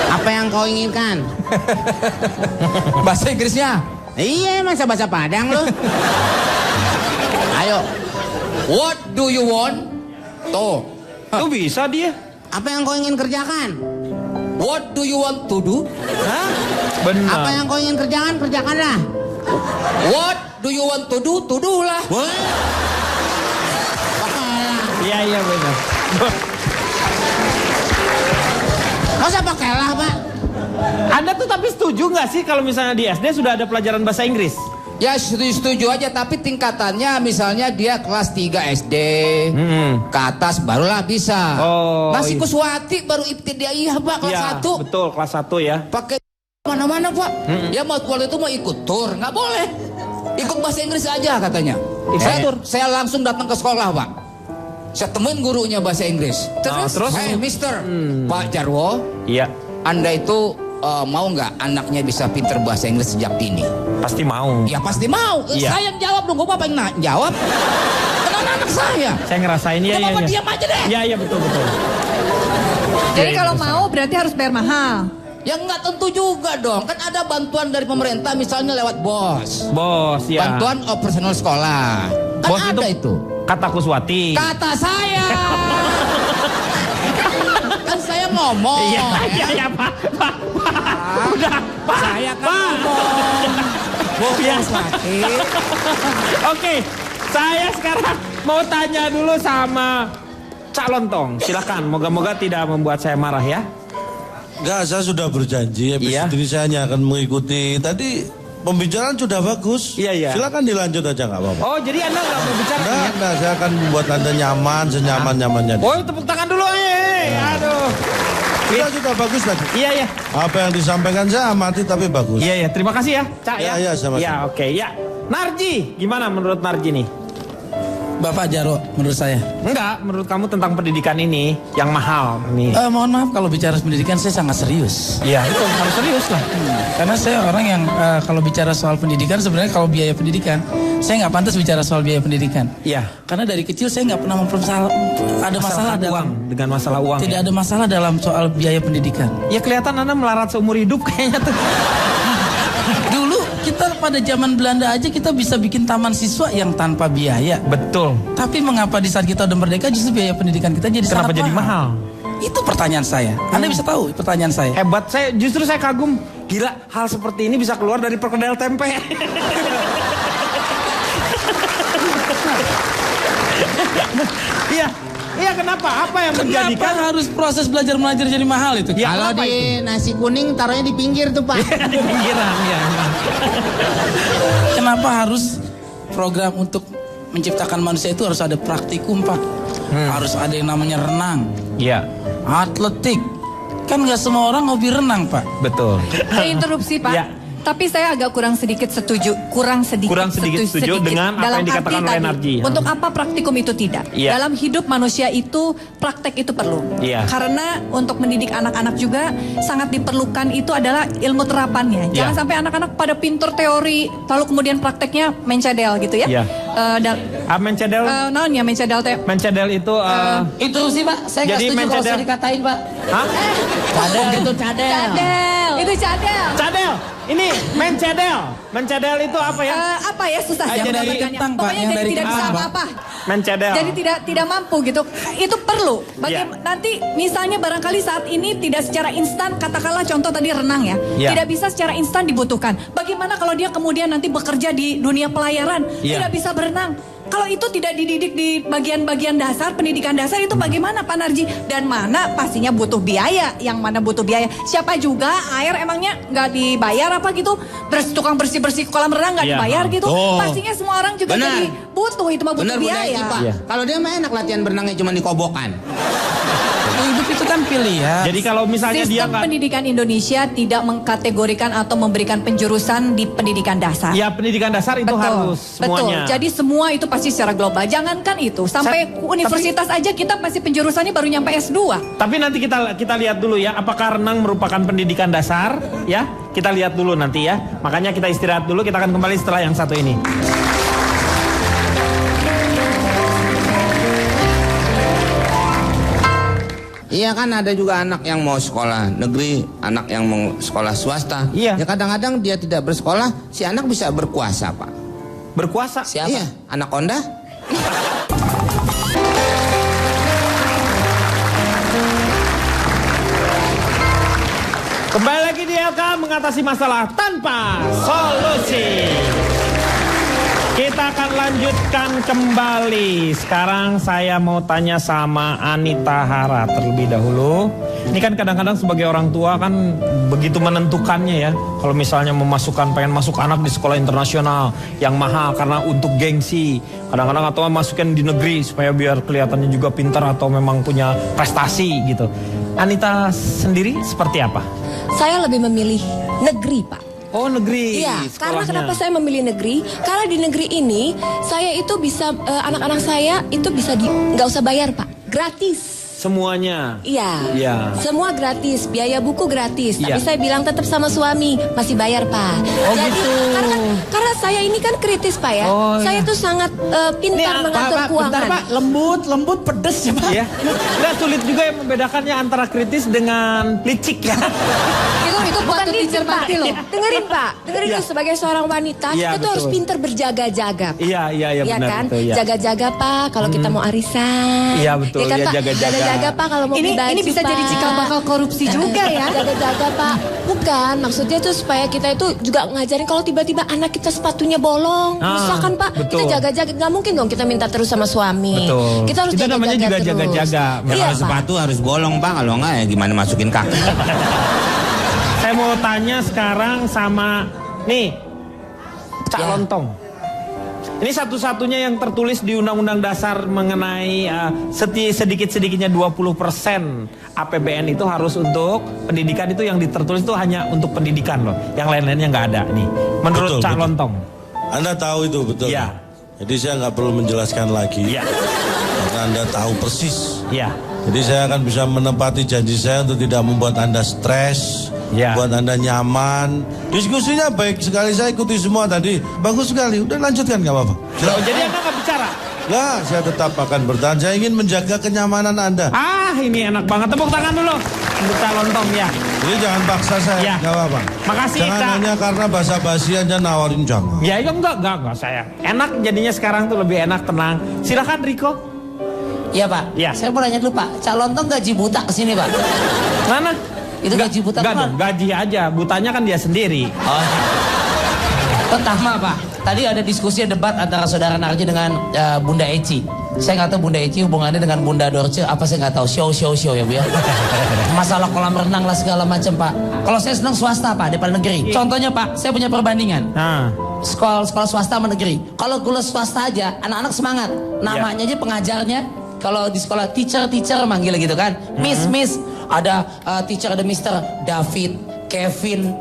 Apa yang kau inginkan? Bahasa Inggrisnya. Iya masa bahasa Padang lu. Ayo. What do you want? Tuh. Tuh bisa dia. Apa yang kau ingin kerjakan? What do you want to do? Hah? Benar. Apa yang kau ingin kerjakan, kerjakanlah. What do you want to do? To do lah. Iya benar. Masa pakai lah Pak? Anda tuh tapi setuju nggak sih kalau misalnya di SD sudah ada pelajaran bahasa Inggris? Ya setuju aja, tapi tingkatannya misalnya dia kelas 3 SD ke atas barulah bisa. Masih Kuswati baru ibtidaiyah Pak, kelas 1. Betul, kelas 1 ya. Pakai mana-mana Pak. Ya waktu itu mau ikut tur, nggak boleh. Ikut bahasa Inggris aja katanya. Saya langsung datang ke sekolah Pak. Saya temuin gurunya bahasa Inggris. Terus? Hey Mister, Pak Jarwo. Iya. Anda itu mau nggak anaknya bisa pinter bahasa Inggris sejak dini? Pasti mau. Ya pasti mau. Iya. Saya yang jawab dong, gue apa yang jawab? Kenapa anak saya? Saya ngerasain ya. Kenapa diam aja deh? Iya betul. Jadi kalau mau berarti harus bayar mahal. Ya nggak tentu juga dong. Kan ada bantuan dari pemerintah misalnya lewat BOS. BOS ya. Bantuan operasional sekolah. Kan BOS ada itu. Kata Kuswati. Kata saya. Kan saya ngomong. Iya Pak. Udah Pak. Saya kan ngomong. Oke, saya sekarang mau tanya dulu sama Cak Lontong. Silakan, moga-moga tidak membuat saya marah ya. Enggak, saya sudah berjanji. Jadi saya hanya akan mengikuti. Tadi pembicaraan sudah bagus. Iya. Silakan dilanjut aja nggak apa-apa. Oh, jadi Anda nggak mau bicara? Enggak, saya akan membuat Anda nyaman, senyaman-nyamannya. Oh, tepuk tangan dulu. Aduh. Sudah bagus tadi. Iya. Apa yang disampaikan saya amati tapi bagus. Iya. Terima kasih ya, Cak ya. Iya, sama-sama. Ya, oke. Ya. Narji, gimana menurut Narji nih? Bapak Jarwo, menurut saya. Enggak, menurut kamu tentang pendidikan ini yang mahal nih. Mohon maaf kalau bicara pendidikan saya sangat serius. Iya, itu harus serius lah. Karena saya orang yang kalau bicara soal pendidikan, sebenarnya kalau biaya pendidikan, saya nggak pantas bicara soal biaya pendidikan. Iya. Karena dari kecil saya nggak pernah ada masalah uang, dengan masalah uang. Tidak ada masalah dalam soal biaya pendidikan. Ya kelihatan Anda melarat seumur hidup kayaknya tuh. Dulu kita pada zaman Belanda aja kita bisa bikin taman siswa yang tanpa biaya. Betul. Tapi mengapa di saat kita udah merdeka justru biaya pendidikan kita jadi kenapa jadi mahal? Itu pertanyaan saya. Anda bisa tahu pertanyaan saya. Hebat, justru saya kagum. Gila, hal seperti ini bisa keluar dari perkedel tempe. Iya kenapa? Apa yang menjadikan harus proses belajar mengajar jadi mahal itu? Ya, kalau di nasi kuning taruhnya di pinggir tuh Pak. Di pinggiran ya. Kenapa harus program untuk menciptakan manusia itu harus ada praktikum Pak? Harus ada yang namanya renang. Iya. Atletik. Kan nggak semua orang hobi renang Pak. Betul. Saya interupsi Pak. Ya. Tapi saya agak kurang sedikit setuju setuju dengan apa yang dikatakan oleh Narji. Untuk apa praktikum itu tidak? Iya. Dalam hidup manusia itu praktek itu perlu. Iya. Karena untuk mendidik anak-anak juga sangat diperlukan itu adalah ilmu terapannya. Jangan sampai anak-anak pada pinter teori lalu kemudian prakteknya mencedel gitu ya. Iya. Mencedel? Naonnya mencedel teh? Mencedel itu interupsi Pak. Saya nggak setuju kalau saya dikatain Pak. Hah? Cadel itu cadel. Itu cadel. Cadel. Ini mencedel. Mencedel itu apa ya? Apa ya susah ya mendapatkannya. Pokoknya jadi tidak bisa apa-apa. Mencedel. Jadi tidak mampu gitu. Itu perlu. Nanti misalnya barangkali saat ini tidak secara instan, katakanlah contoh tadi renang ya. Tidak bisa secara instan dibutuhkan. Bagaimana kalau dia kemudian nanti bekerja di dunia pelayaran, tidak bisa berenang? Kalau itu tidak dididik di bagian-bagian dasar, pendidikan dasar itu bagaimana Pak Narji? Dan mana pastinya butuh biaya, yang mana butuh biaya. Siapa juga air emangnya nggak dibayar apa gitu? Tukang bersih-bersih kolam renang nggak dibayar gitu? Pastinya semua orang juga jadi butuh, itu mah butuh biaya. Kalau dia mah enak latihan berenangnya cuma di kobokan. Hidup itu kan pilihan. Jadi kalau misalnya sistem pendidikan Indonesia tidak mengkategorikan atau memberikan penjurusan di pendidikan dasar. Ya pendidikan dasar itu harus semuanya. Betul. Jadi semua itu pasti secara global. Jangankan itu, sampai universitas aja kita masih penjurusannya baru nyampe S2. Tapi nanti kita lihat dulu ya, apakah renang merupakan pendidikan dasar? Ya, kita lihat dulu nanti ya. Makanya kita istirahat dulu. Kita akan kembali setelah yang satu ini. Iya kan ada juga anak yang mau sekolah negeri, anak yang mau sekolah swasta. Iya. Ya kadang-kadang dia tidak bersekolah, si anak bisa berkuasa Pak. Berkuasa? Siapa? Iya, anak Honda. Kembali lagi di LK mengatasi masalah tanpa solusi. Kita kita akan lanjutkan kembali. Sekarang saya mau tanya sama Anita Hara terlebih dahulu. Ini kan kadang-kadang sebagai orang tua kan begitu menentukannya ya. Kalau misalnya pengen masuk anak di sekolah internasional yang mahal karena untuk gengsi. Kadang-kadang atau masukin di negeri supaya biar kelihatannya juga pintar atau memang punya prestasi gitu. Anita sendiri seperti apa? Saya lebih memilih negeri, Pak. Oh, negeri. Iya, sekolahnya. karena kenapa saya memilih negeri? Karena di negeri ini saya itu bisa anak-anak saya itu bisa nggak usah bayar, Pak, gratis. Semuanya. Iya. Iya. Semua gratis, biaya buku gratis. Iya. Tapi saya bilang tetap sama suami masih bayar, Pak. Oh, jadi gitu. karena saya ini kan kritis, Pak ya. Oh, saya iya. tuh sangat pintar mengatur keuangan. Bentar, Pak, lembut pedes ya, Pak. Ya. Nggak sulit juga yang membedakannya antara kritis dengan licik ya. Itu bukan licik, Pak. Dengerin, Pak. Dengerin Ya. tuh sebagai seorang wanita, Ya, kita tuh harus betul. pintar berjaga-jaga. Pak. Iya, Ya benar kan? betul, ya. Jaga-jaga, Pak, kalau kita mau arisan. Iya, betul, Ya kan, ya, Pak? jaga-jaga. Jaga-jaga, Pak, kalau mau beli baju, ini bisa Pak. jadi cikal bakal korupsi juga ya. Jaga-jaga, Pak. Bukan, maksudnya tuh supaya kita itu juga ngajarin kalau tiba-tiba anak kita sepatunya bolong. Susah kan, Pak? betul. Kita jaga-jaga. Nggak mungkin dong kita minta terus sama suami. Betul. Kita harus Itu namanya jaga-jaga juga terus. jaga-jaga. Ya, Iya, kalau Pak. sepatu harus bolong Pak, kalau enggak ya gimana masukin kaki. Saya mau tanya sekarang sama nih Cak Ya. Lontong. Ini satu-satunya yang tertulis di Undang-Undang Dasar mengenai sedikit-sedikitnya 20% APBN itu harus untuk pendidikan, itu yang tertulis itu hanya untuk pendidikan loh. Yang lain-lainnya nggak ada nih. Menurut Betul, Cak betul. Lontong. Anda tahu itu betul. Iya. Jadi saya nggak perlu menjelaskan lagi. Iya. Karena Anda tahu persis. Iya. Jadi saya akan bisa menepati janji saya untuk tidak membuat Anda stres, Ya. buat Anda nyaman. Diskusinya baik sekali, saya ikuti semua tadi. Bagus sekali, udah lanjutkan nggak apa-apa. Oh, jadi Anda nggak bicara? Lah, saya tetap akan bertahan. Saya ingin menjaga kenyamanan Anda. Ini enak banget. Tepuk tangan dulu untuk Cak Lontong ya. Jadi jangan paksa saya, Ya. nggak apa-apa. Makasih, Jangan Kak. hanya karena basa-basi aja nawarin jangan. Ya enggak saya. Enak jadinya sekarang tuh lebih enak, tenang. Silakan Riko. Iya, Pak. Ya. Saya mau nanya dulu, Pak. Cak Lontong gaji buta ke sini, Pak. Mana? Itu gaji buta Enggak Pak. dong, gaji aja. Butanya kan dia sendiri. Oh. Pertama, Pak. Tadi ada diskusi debat antara Saudara Narji dengan Bunda Eci. Saya nggak tahu Bunda Eci hubungannya dengan Bunda Dorce apa, saya nggak tahu. Show ya, Bu ya. Masalah kolam renang lah segala macam, Pak. Kalau saya senang swasta, Pak, daripada negeri. Contohnya, Pak, saya punya perbandingan. Sekolah swasta sama negeri. Kalau gula swasta aja, anak-anak semangat. Namanya aja pengajarnya. Kalau di sekolah teacher manggil gitu kan. Miss. Ada teacher, ada Mr. David, Kevin.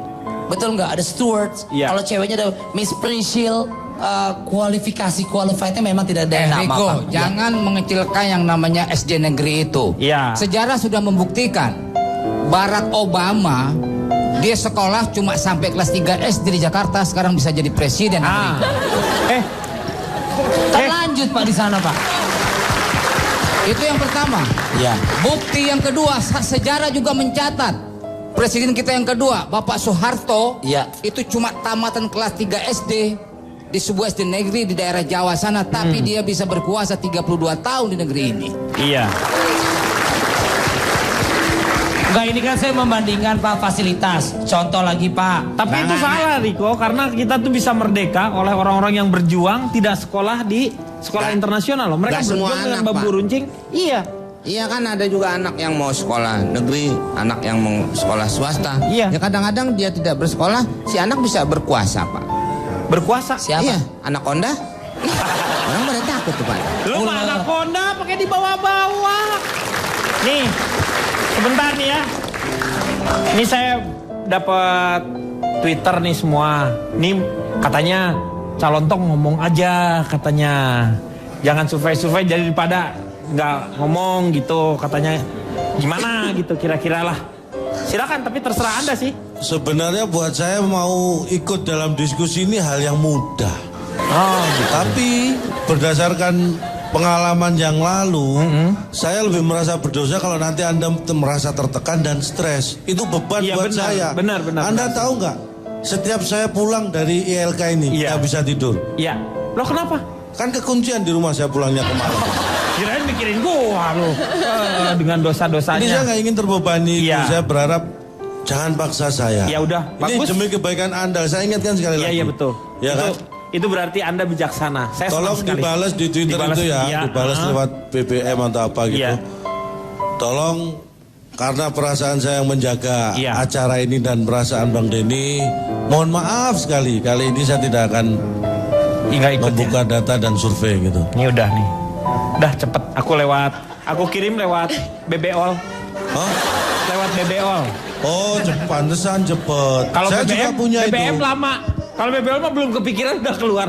Betul nggak? Ada Stuart. Kalau ceweknya ada Miss Priscil. Qualifiednya memang tidak ada nama, Riko, Pak. jangan mengecilkan yang namanya SD negeri itu. Iya. Sejarah sudah membuktikan Barack Obama dia sekolah cuma sampai kelas 3 SD di Jakarta, sekarang bisa jadi presiden Amerika. Terlanjut, Pak, di sana, Pak. Itu yang pertama. Ya. Bukti yang kedua, sejarah juga mencatat presiden kita yang kedua, Bapak Soeharto, itu cuma tamatan kelas 3 SD di sebuah SD negeri di daerah Jawa sana, tapi dia bisa berkuasa 32 tahun di negeri ini. Iya. Enggak, ini kan saya membandingkan, Pak, fasilitas. Contoh lagi, Pak. Tapi itu salah, Riko, karena kita tuh bisa merdeka oleh orang-orang yang berjuang tidak sekolah di sekolah internasional loh. Mereka Nggak semua berjuang dengan anak, bambu Pak. runcing. Iya. Iya kan ada juga anak yang mau sekolah negeri, anak yang mau sekolah swasta. Iya. Ya kadang-kadang dia tidak bersekolah, si anak bisa berkuasa, Pak. Berkuasa? Siapa? Iya, anak Honda. Orang pada takut tuh, Pak. Lu mah anak Honda pakai dibawa-bawa. Nih, sebentar nih ya. Ini saya dapat Twitter nih semua. Nih katanya Cak Lontong ngomong aja katanya. Jangan survei-survei daripada nggak ngomong gitu katanya. Gimana gitu kira-kira lah. Silakan, tapi terserah Anda sih. Sebenarnya buat saya mau ikut dalam diskusi ini hal yang mudah. Gitu. Tapi berdasarkan pengalaman yang lalu, saya lebih merasa berdosa kalau nanti Anda merasa tertekan dan stres. Itu beban Iya, buat benar, saya. benar. Anda tahu nggak? Setiap saya pulang dari ILK ini nggak bisa tidur. Iya. Loh kenapa? Kan kekuncian di rumah saya pulangnya kemarin. Kirain mikirin gua lu. Dengan dosa-dosanya. Ini saya nggak ingin terbebani. Iya. Saya berharap jangan paksa saya. Ya udah, Ini bagus. demi kebaikan Anda. Saya ingatkan sekali lagi. Iya betul. Ya kan? itu berarti Anda bijaksana. Saya tolong dibalas di Twitter itu ya, dibalas lewat BBM atau apa gitu. Iya. Tolong, karena perasaan saya yang menjaga acara ini dan perasaan Bang Denny, mohon maaf sekali, kali ini saya tidak akan membuka data dan survei gitu. Ini udah nih, udah cepet. Aku kirim lewat BBOL. Lewat BBOL. Oh, pantesan cepet. Kalau saya BBM, juga punya BBM itu. lama. Kalau BBOL mah belum kepikiran udah keluar.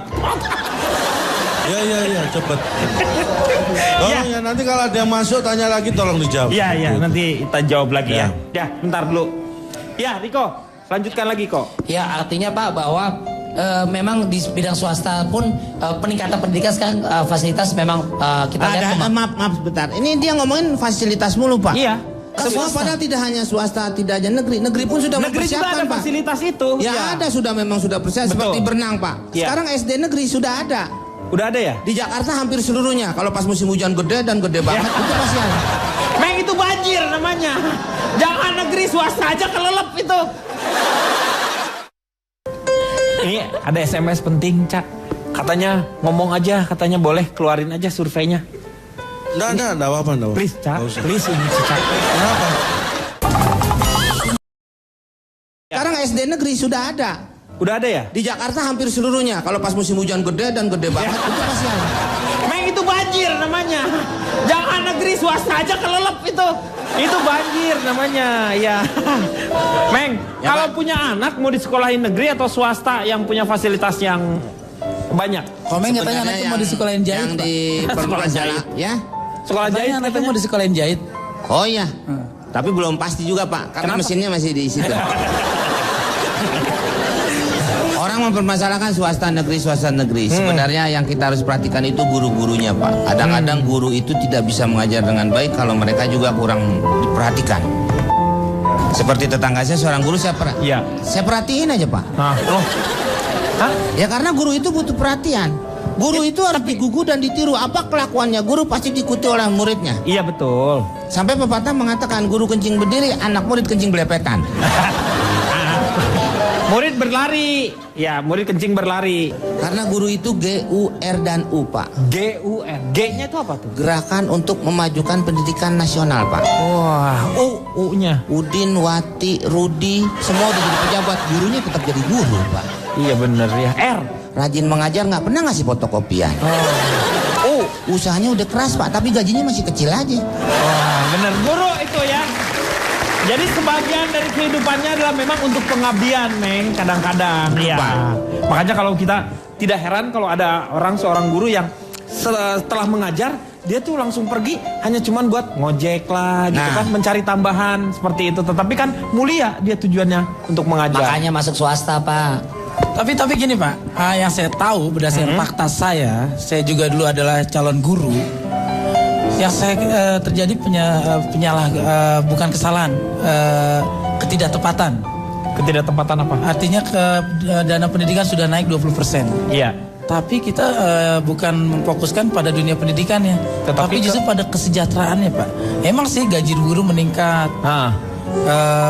Ya, cepet. Tolong ya, nanti kalau ada yang masuk tanya lagi tolong dijawab. Iya, nanti kita jawab lagi ya. Ya, bentar dulu. Ya, Riko, lanjutkan lagi kok. Ya, artinya Pak bahwa memang di bidang swasta pun peningkatan pendidikan sekarang fasilitas memang kita lihat. Maaf sebentar. Ini dia ngomongin fasilitas mulu, Pak. Iya. Semua padahal tidak hanya swasta, tidak aja negeri. Negeri pun sudah mempersiapkan, Pak. Fasilitas itu. Ya, ada memang sudah persiapan seperti berenang, Pak. Sekarang SD negeri sudah ada. Udah ada ya? Di Jakarta hampir seluruhnya. Kalau pas musim hujan gede dan gede banget itu pasti ada. Meng, itu banjir namanya. Jangan negeri, swasta aja kelelep itu. Ini ada SMS penting, Cak. Katanya ngomong aja, katanya boleh keluarin aja surveinya. Nggak apa-apa. Please, Cak. Please, ini Cak. Kenapa? Sekarang SD negeri sudah ada. Udah ada ya? Di Jakarta hampir seluruhnya. Kalau pas musim hujan gede dan gede banget itu pasti ada. Meng, itu banjir namanya. Jangan negeri, swasta aja kelelep itu. Itu banjir namanya, ya. Meng, kalau punya anak mau disekolahin negeri atau swasta yang punya fasilitas yang banyak? Komeng katanya anaknya mau disekolahin jahit, yang di sekolah jahit. Ya. Sekolah jahit anaknya mau disekolahin jahit. Oh iya. Tapi belum pasti juga, Pak, karena mesinnya masih di situ. Orang mempermasalahkan swasta negeri. Sebenarnya yang kita harus perhatikan itu guru-gurunya, Pak. Kadang-kadang guru itu tidak bisa mengajar dengan baik kalau mereka juga kurang diperhatikan. Seperti tetangga saya seorang guru, saya perhatiin aja, Pak. Ya karena guru itu butuh perhatian. Guru itu harus digugu dan ditiru. Apa kelakuannya guru pasti diikuti oleh muridnya. Iya betul. Sampai pepatah mengatakan guru kencing berdiri, anak murid kencing belepetan. Murid berlari. Ya, murid kencing berlari. Karena guru itu GUR dan U, Pak. GUR. G-nya itu apa tuh? Gerakan untuk memajukan pendidikan nasional, Pak. Wah, U-nya. Udin, Wati, Rudi, semua udah jadi pejabat. Gurunya tetap jadi guru, Pak. Iya bener ya. R. Rajin mengajar, nggak pernah ngasih fotokopian. Usahanya udah keras, Pak, tapi gajinya masih kecil aja. Wah, bener. Guru itu ya. Jadi sebagian dari kehidupannya adalah memang untuk pengabdian, Meng, kadang-kadang. Iya. Makanya kalau kita tidak heran kalau ada seorang guru yang setelah mengajar, dia tuh langsung pergi hanya cuman buat ngojek lah gitu kan, mencari tambahan seperti itu. Tetapi kan mulia dia tujuannya untuk mengajar. Makanya masuk swasta, Pak. Tapi gini, Pak, yang saya tahu berdasarkan fakta saya juga dulu adalah calon guru. Yang saya terjadi bukan kesalahan, ketidaktepatan. Ketidaktepatan apa? Artinya dana pendidikan sudah naik 20%. Iya. Tapi kita bukan memfokuskan pada dunia pendidikannya, tapi justru pada kesejahteraannya, Pak. Emang sih gaji guru meningkat.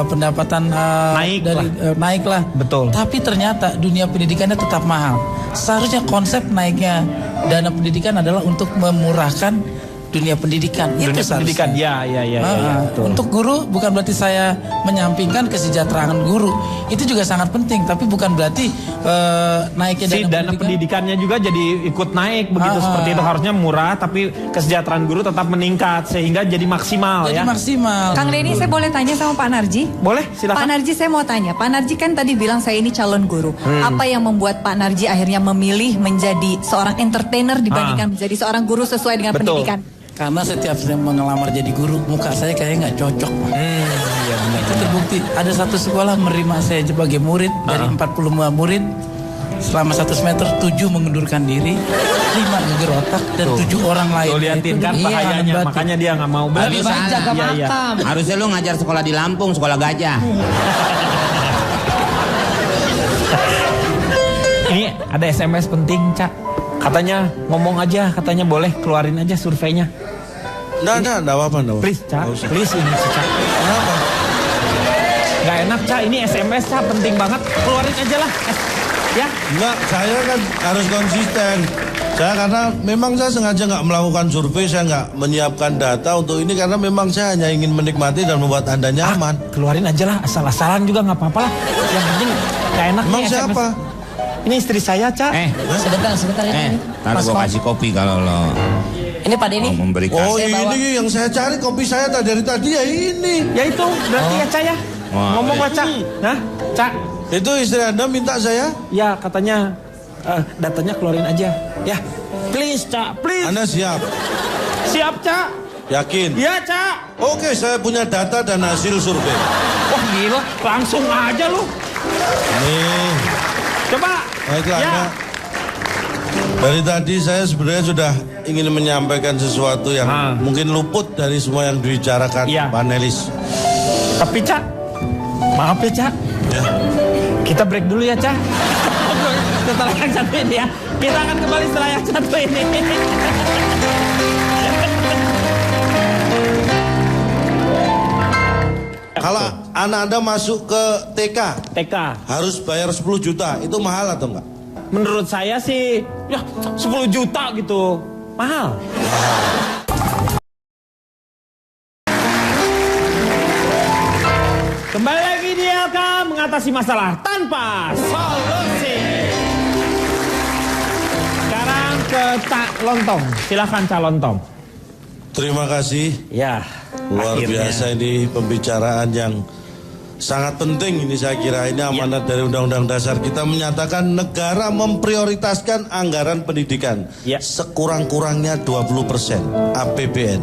Pendapatan naiklah. Betul. Tapi ternyata dunia pendidikannya tetap mahal. Seharusnya konsep naiknya dana pendidikan adalah untuk memurahkan dunia pendidikan. Dunia pendidikan, ya, betul. Untuk guru bukan berarti saya menyampingkan kesejahteraan guru. Itu juga sangat penting, tapi bukan berarti naiknya dana pendidikannya juga jadi ikut naik begitu. Seperti itu harusnya murah, tapi kesejahteraan guru tetap meningkat sehingga jadi maksimal. Jadi maksimal. Kang Denny, saya boleh tanya sama Pak Narji? Boleh, silakan. Pak Narji, saya mau tanya. Pak Narji kan tadi bilang saya ini calon guru. Apa yang membuat Pak Narji akhirnya memilih menjadi seorang entertainer dibandingkan menjadi seorang guru sesuai dengan pendidikan? Karena setiap saya mengelamar jadi guru, muka saya kayaknya nggak cocok. Iya benar. Itu terbukti. Ada satu sekolah menerima saya sebagai murid dari 45 murid. Selama 1 semester 7 mengundurkan diri, 5 geger otak dan 7 orang lain. Tuh liatin kan bahayanya, makanya dia nggak mau. Lebih baik jaga makam. Harusnya lu ngajar sekolah di Lampung, sekolah gajah. Ini ada SMS penting, Cak. Katanya ngomong aja, katanya boleh keluarin aja surveinya. Nggak apa-apa. Please, Cak. Please, ini Cak. Kenapa? Nggak enak, Cak. Ini SMS, Cak. Penting banget. Keluarin aja lah. Ya? Enggak, saya kan harus konsisten. Saya karena memang saya sengaja nggak melakukan survei, saya nggak menyiapkan data untuk ini karena memang saya hanya ingin menikmati dan membuat Anda nyaman. Keluarin aja lah, asal-asalan juga nggak apa-apa lah. Yang penting gak enak. Emang siapa? Ini istri saya, Cak. Sebentar ini. Ntar gua kasih kopi kalau lo Ini Pak Denny. mau memberikan. Oh ini yang saya cari, kopi saya dari tadi ya ini. Ya itu, berarti ya Cak ya. Ngomong lah Cak. Hah? Cak. Itu istri Anda minta saya? Ya katanya datanya keluarin aja. Ya, please Cak, please. Anda siap? Siap Cak. Yakin? Ya Cak. Oke, saya punya data dan hasil survei. Wah gila, langsung aja lu. Nih. Coba. Baiklah Ya. Anda. Dari tadi saya sebenarnya sudah ingin menyampaikan sesuatu yang mungkin luput dari semua yang dibicarakan panelis. Tapi Cak, maaf ya Cak. Ya. Kita break dulu ya Cak. Setelah yang satu ini ya. Kita akan kembali setelah yang satu ini. Kalau anak Anda masuk ke TK harus bayar 10 juta, itu mahal atau enggak? Menurut saya sih, ya 10 juta gitu, mahal. Kembali lagi di LK mengatasi masalah tanpa solusi. Sekarang ke Cak Lontong, silakan Cak Lontong. Terima kasih. Ya. Luar akhirnya. biasa ini pembicaraan yang sangat penting ini saya kira ini amanat dari Undang-Undang Dasar kita menyatakan negara memprioritaskan anggaran pendidikan sekurang-kurangnya 20% APBN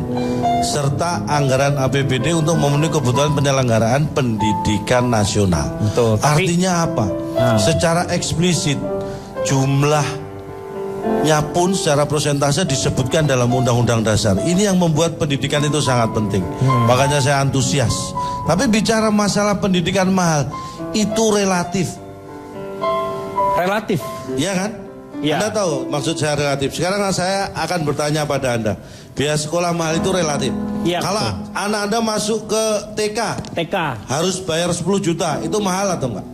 serta anggaran APBD untuk memenuhi kebutuhan penyelenggaraan pendidikan nasional. Betul. Artinya apa? Secara eksplisit jumlahnya pun secara persentase disebutkan dalam Undang-Undang Dasar. Ini yang membuat pendidikan itu sangat penting. Makanya saya antusias. Tapi bicara masalah pendidikan mahal itu relatif. Relatif? Iya kan? Ya. Anda tahu maksud saya relatif. Sekarang saya akan bertanya pada Anda. Biaya sekolah mahal itu relatif. Ya, kalau anak Anda masuk ke TK harus bayar 10 juta, itu mahal atau enggak?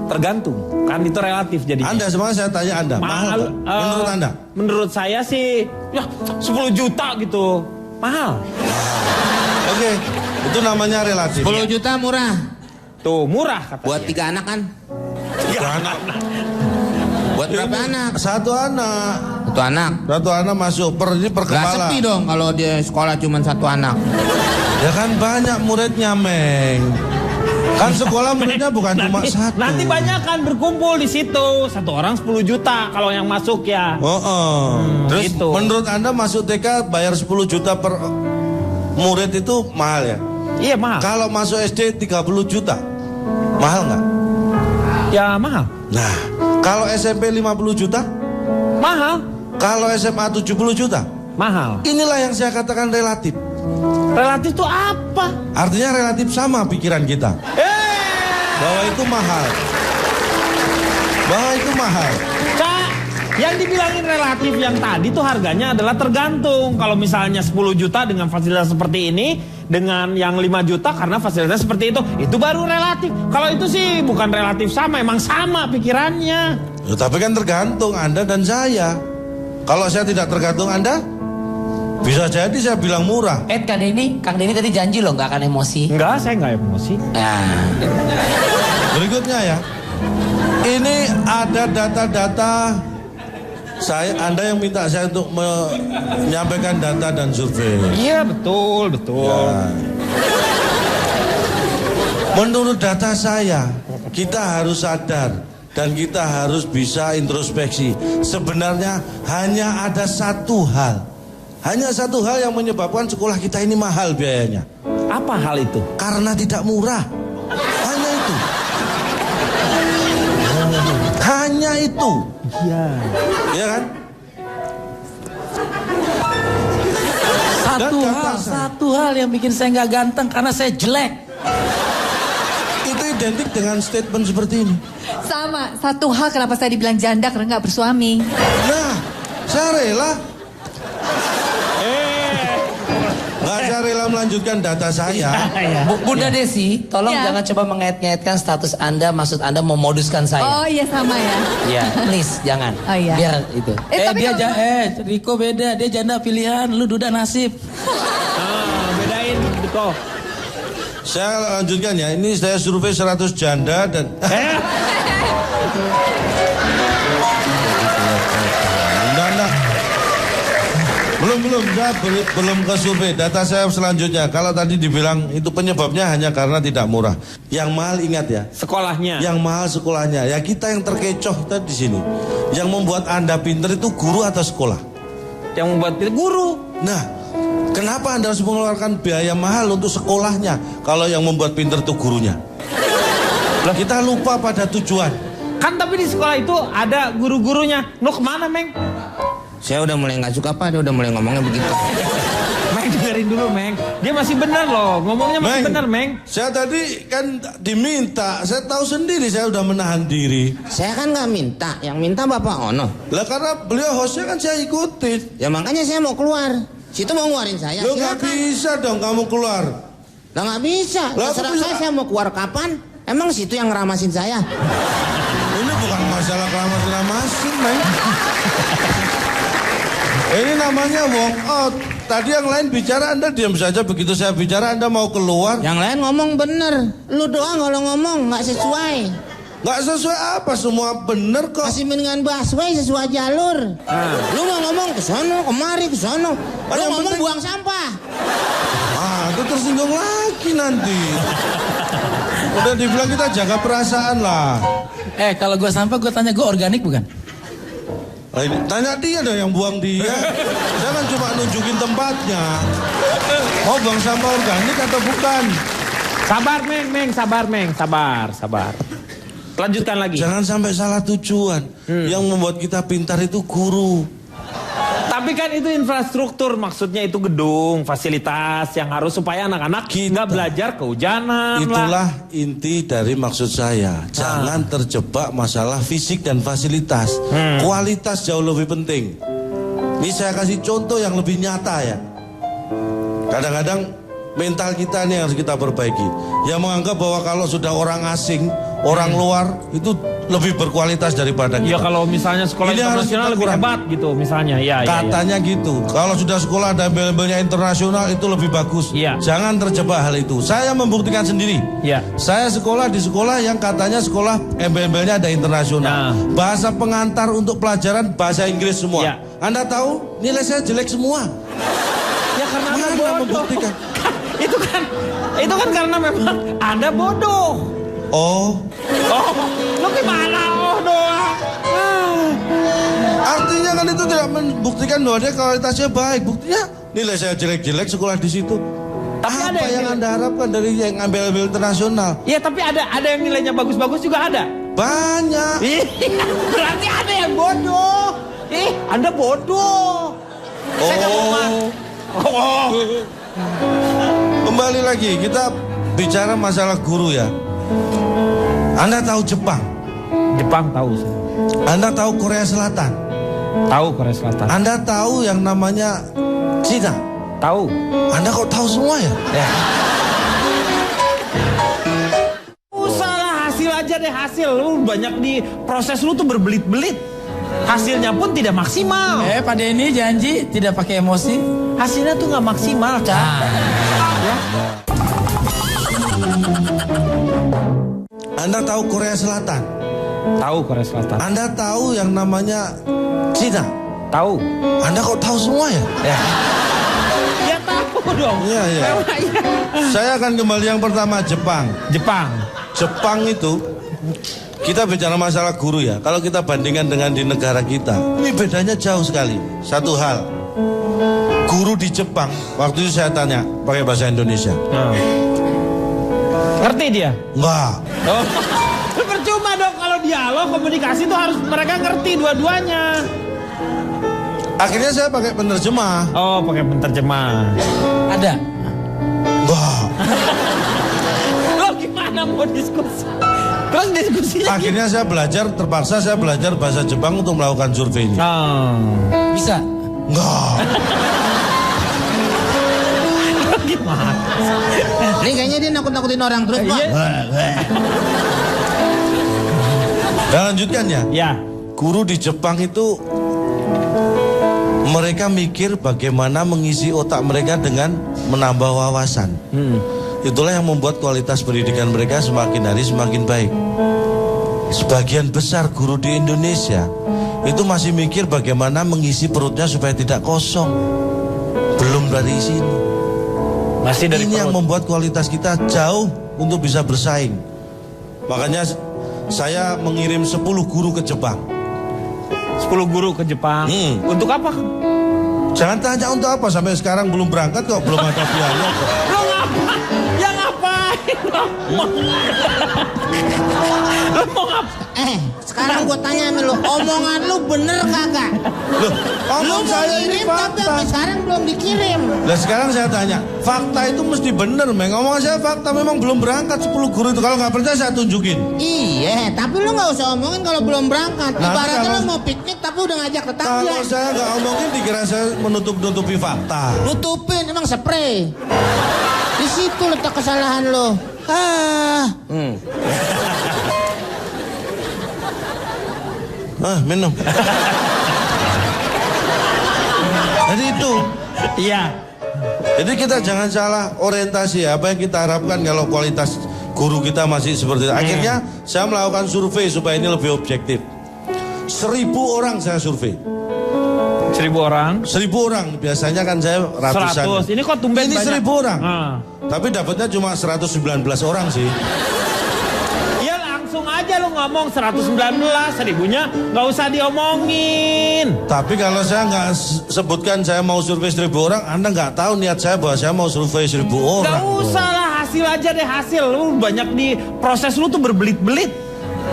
Tergantung, kan itu relatif jadinya. Anda sebenarnya saya tanya Anda, mahal menurut Anda? Menurut saya sih, ya 10 juta gitu, mahal. Oke, itu namanya relatif. 10 juta murah. Tuh, murah katanya. Buat 3 anak kan? 3 anak. Buat berapa anak? 1 anak. 1 anak. 1 anak masuk per Gak kepala. sepi dong kalau dia sekolah cuma 1 anak. Ya kan banyak muridnya, Meng. Kan sekolah muridnya bukan cuma 1. Nanti banyak kan berkumpul di situ. 1 orang 10 juta kalau yang masuk ya. Terus gitu. menurut Anda masuk TK bayar 10 juta per murid itu mahal ya? Iya mahal. Kalau masuk SD 30 juta, mahal nggak? Ya mahal. Nah, kalau SMP 50 juta? Mahal. Kalau SMA 70 juta? Mahal. Inilah yang saya katakan relatif. Relatif itu apa? Artinya relatif sama pikiran kita. Bahwa itu mahal. Bahwa itu mahal. Cak, yang dibilangin relatif yang tadi tuh harganya adalah tergantung. Kalau misalnya 10 juta dengan fasilitas seperti ini, dengan yang 5 juta karena fasilitas seperti itu baru relatif. Kalau itu sih bukan relatif sama, emang sama pikirannya. Ya, tapi kan tergantung Anda dan saya. Kalau saya tidak tergantung Anda, bisa jadi saya bilang murah. Kang Denny tadi janji loh nggak akan emosi. Enggak, saya nggak emosi. Nah. Berikutnya ya, ini ada data-data Anda yang minta saya untuk menyampaikan data dan survei. Iya betul. Ya. Menurut data saya, kita harus sadar dan kita harus bisa introspeksi. Sebenarnya hanya ada satu hal yang menyebabkan sekolah kita ini mahal biayanya. Apa hal itu? Karena tidak murah. Hanya itu. Hanya itu. Iya. Iya kan? Satu hal yang bikin saya nggak ganteng karena saya jelek. Itu identik dengan statement seperti ini. Sama, satu hal kenapa saya dibilang janda karena nggak bersuami. Nah, saya rela. Nggak, saya Saya rela melanjutkan data saya. Bunda Desi, tolong jangan coba mengait-ngaitkan status Anda, maksud Anda memoduskan saya. Oh iya sama ya. Iya, please jangan. Oh iya. Biar itu. Riko beda, dia janda pilihan, lu duda nasib. Bedain Riko. Saya lanjutkan ya. Ini saya survei 100 janda dan Enggak. Belum, saya belum ke survei. Data saya selanjutnya. Kalau tadi dibilang itu penyebabnya hanya karena tidak murah. Yang mahal ingat ya. Sekolahnya. Yang mahal sekolahnya. Ya kita yang terkecoh tadi di sini. Yang membuat Anda pinter itu guru atau sekolah? Yang membuat pinter guru. Nah, kenapa Anda harus mengeluarkan biaya mahal untuk sekolahnya kalau yang membuat pinter itu gurunya? Kita lupa pada tujuan. Kan tapi di sekolah itu ada guru-gurunya. Lu kemana, Meng? Saya udah mulai nggak suka Pak, dia udah mulai ngomongnya begitu. Meng, dengerin dulu, Meng. Dia masih benar loh, ngomongnya masih benar, Meng. Saya tadi kan diminta, saya tahu sendiri saya udah menahan diri. Saya kan nggak minta, yang minta Bapak Ono. Lah karena beliau hostnya kan saya ikutin. Ya makanya saya mau keluar. Situ mau ngeluarin saya. Lo nggak bisa dong kamu keluar. Lah nggak bisa. Terserah saya mau keluar kapan. Emang situ yang ngeramasin saya. Ini bukan masalah keramas-keramasin, Meng. Ini namanya walk out. Tadi yang lain bicara, Anda diam saja. Begitu saya bicara, Anda mau keluar. Yang lain ngomong bener. Lu doang kalau ngomong nggak sesuai. Nggak sesuai apa? Semua bener kok. Masih mendingan busway sesuai jalur. Lu mau ngomong ke sono, kemari ke sono. Lu ngomong penting... buang sampah. Itu tersinggung lagi nanti. Udah dibilang kita jaga perasaan lah. Kalau gue sampah, gue tanya, gue organik bukan? Tanya dia dong yang buang dia. Saya kan cuma nunjukin tempatnya. Mau buang sampah organik atau bukan? Sabar, Meng, sabar, Meng, sabar. Lanjutkan lagi. Jangan sampai salah tujuan. Yang membuat kita pintar itu guru. Tapi kan itu infrastruktur, maksudnya itu gedung, fasilitas yang harus supaya anak-anak nggak belajar kehujanan. Itulah inti dari maksud saya. Jangan terjebak masalah fisik dan fasilitas. Kualitas jauh lebih penting. Ini saya kasih contoh yang lebih nyata ya. Kadang-kadang mental kita ini harus kita perbaiki. Yang menganggap bahwa kalau sudah orang asing, orang luar itu lebih berkualitas daripada kita. Iya, kalau misalnya sekolah internasional lebih hebat gitu misalnya. Katanya gitu. Kalau sudah sekolah dan embel-embelnya internasional itu lebih bagus. Jangan terjebak hal itu. Saya membuktikan sendiri. Saya sekolah di sekolah yang katanya sekolah embel-embelnya ada internasional. Bahasa pengantar untuk pelajaran bahasa Inggris semua. Anda tahu nilai saya jelek semua. Ya karena Anda bodoh. Itu kan karena memang Anda bodoh. Lu gimana doang? Artinya kan itu tidak membuktikan bahwa dia kualitasnya baik. Buktinya nilai saya jelek-jelek sekolah di situ. Tapi apa yang Anda harapkan dari yang ambil-ambil internasional? Iya, tapi ada yang nilainya bagus-bagus juga ada. Banyak. Berarti ada yang bodoh. Anda bodoh. Saya nggak mau Kembali lagi kita bicara masalah guru ya. Anda tahu Jepang? Jepang tahu. Anda tahu Korea Selatan? Tahu Korea Selatan. Anda tahu yang namanya Cina? Tahu. Anda kok tahu semua ya? Salah hasil aja deh, hasil. Lu banyak di proses lu tuh berbelit-belit. Hasilnya pun tidak maksimal. Pak Denny janji tidak pakai emosi. Hasilnya tuh nggak maksimal, Cak. Anda tahu Korea Selatan? Tahu Korea Selatan. Anda tahu yang namanya Cina? Tahu. Anda kok tahu semua ya? Ya tahu dong. Iya. Saya akan kembali yang pertama, Jepang. Jepang itu kita bicara masalah guru ya. Kalau kita bandingkan dengan di negara kita, ini bedanya jauh sekali. Satu hal, guru di Jepang, waktu itu saya tanya pakai bahasa Indonesia. Ngerti dia? Enggak. Percuma dong kalau dialog komunikasi itu harus mereka ngerti dua-duanya. Akhirnya saya pakai penerjemah. Pakai penerjemah. Ada? Enggak. Lo gimana mau diskusi? Terus diskusinya akhirnya saya terpaksa saya belajar bahasa Jepang untuk melakukan survei ini. Bisa? Enggak. Ini kayaknya dia nakut-nakutin orang terus, Pak. Dan lanjutkan ya. Ya. Guru di Jepang itu mereka mikir bagaimana mengisi otak mereka dengan menambah wawasan. Itulah yang membuat kualitas pendidikan mereka semakin hari semakin baik. Sebagian besar guru di Indonesia itu masih mikir bagaimana mengisi perutnya supaya tidak kosong. Belum dari sini. Masih dari ini perut. Yang membuat kualitas kita jauh untuk bisa bersaing. Makanya saya mengirim 10 guru ke Jepang. 10 guru ke Jepang. Untuk apa? Jangan tanya untuk apa, sampai sekarang belum berangkat kok, belum ada biaya kok. Lo ngapa? Ya ngapain lo? Lo mau ngapain? Sekarang gue tanya sama lu, omongan lu bener kagak? Loh, omong lu saya kirim, ini tapi fakta. sampai sekarang belum dikirim. Nah sekarang saya tanya, fakta itu mesti bener, Meng. Omongan saya fakta, memang belum berangkat 10 guru itu. Kalau nggak percaya saya tunjukin. Iya, tapi lu nggak usah omongin kalau belum berangkat. Nanti Ibaratnya kalau- lu mau piknik tapi udah ngajak tetangga. Kalau saya nggak omongin dikira saya menutup-nutupi fakta. Nutupin, emang spray. Di situ letak kesalahan lo. Minum. Jadi itu. Iya. Jadi kita jangan salah orientasi ya. Apa yang kita harapkan kalau kualitas guru kita masih seperti itu. Akhirnya saya melakukan survei supaya ini lebih objektif. 1000 orang saya survei. 1000 orang? 1000 orang. Biasanya kan saya ratusan. 100. Ini kok tumben ini banyak? 1000 orang. Tapi dapatnya cuma 119 orang sih. Ya langsung aja lo ngomong 119, 1000-nya nggak usah diomongin. Tapi kalau saya nggak sebutkan saya mau survei 1000 orang, Anda nggak tahu niat saya bahwa saya mau survei 1000 orang. Nggak usah lah, hasil aja deh hasil. Lu banyak di proses lu tuh berbelit-belit.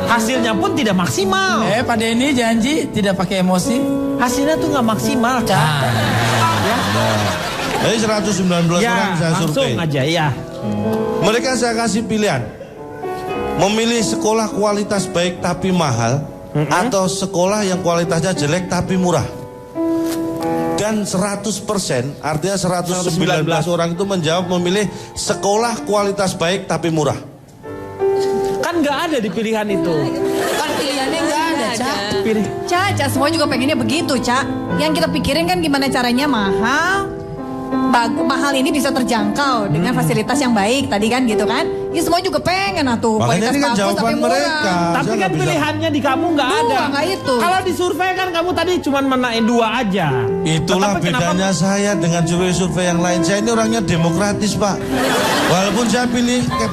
Hasilnya pun tidak maksimal. Pak Denny janji tidak pakai emosi. Hasilnya tuh nggak maksimal, Cak. Ya. Jadi 119 Ya, orang saya survei. langsung aja ya. Mereka saya kasih pilihan. Memilih sekolah kualitas baik tapi mahal, atau sekolah yang kualitasnya jelek tapi murah. Dan 100%, artinya 119 orang itu menjawab memilih sekolah kualitas baik tapi murah. Kan nggak ada di pilihan itu. Kan pilihannya nggak ada, Cak. Pilih. Cak, semua juga pengennya begitu, Cak. Yang kita pikirin kan gimana caranya mahal. Mahal ini bisa terjangkau dengan fasilitas yang baik tadi kan gitu kan. Ya semua juga pengen atuh. Makanya ini kan jawaban mereka. Tapi kan pilihannya di kamu nggak ada. Nggak itu. Kalau di survei kan kamu tadi cuma menaik 2 aja. Itulah Tetapi bedanya saya dengan survei-survei yang lain. Saya ini orangnya demokratis, Pak. Walaupun saya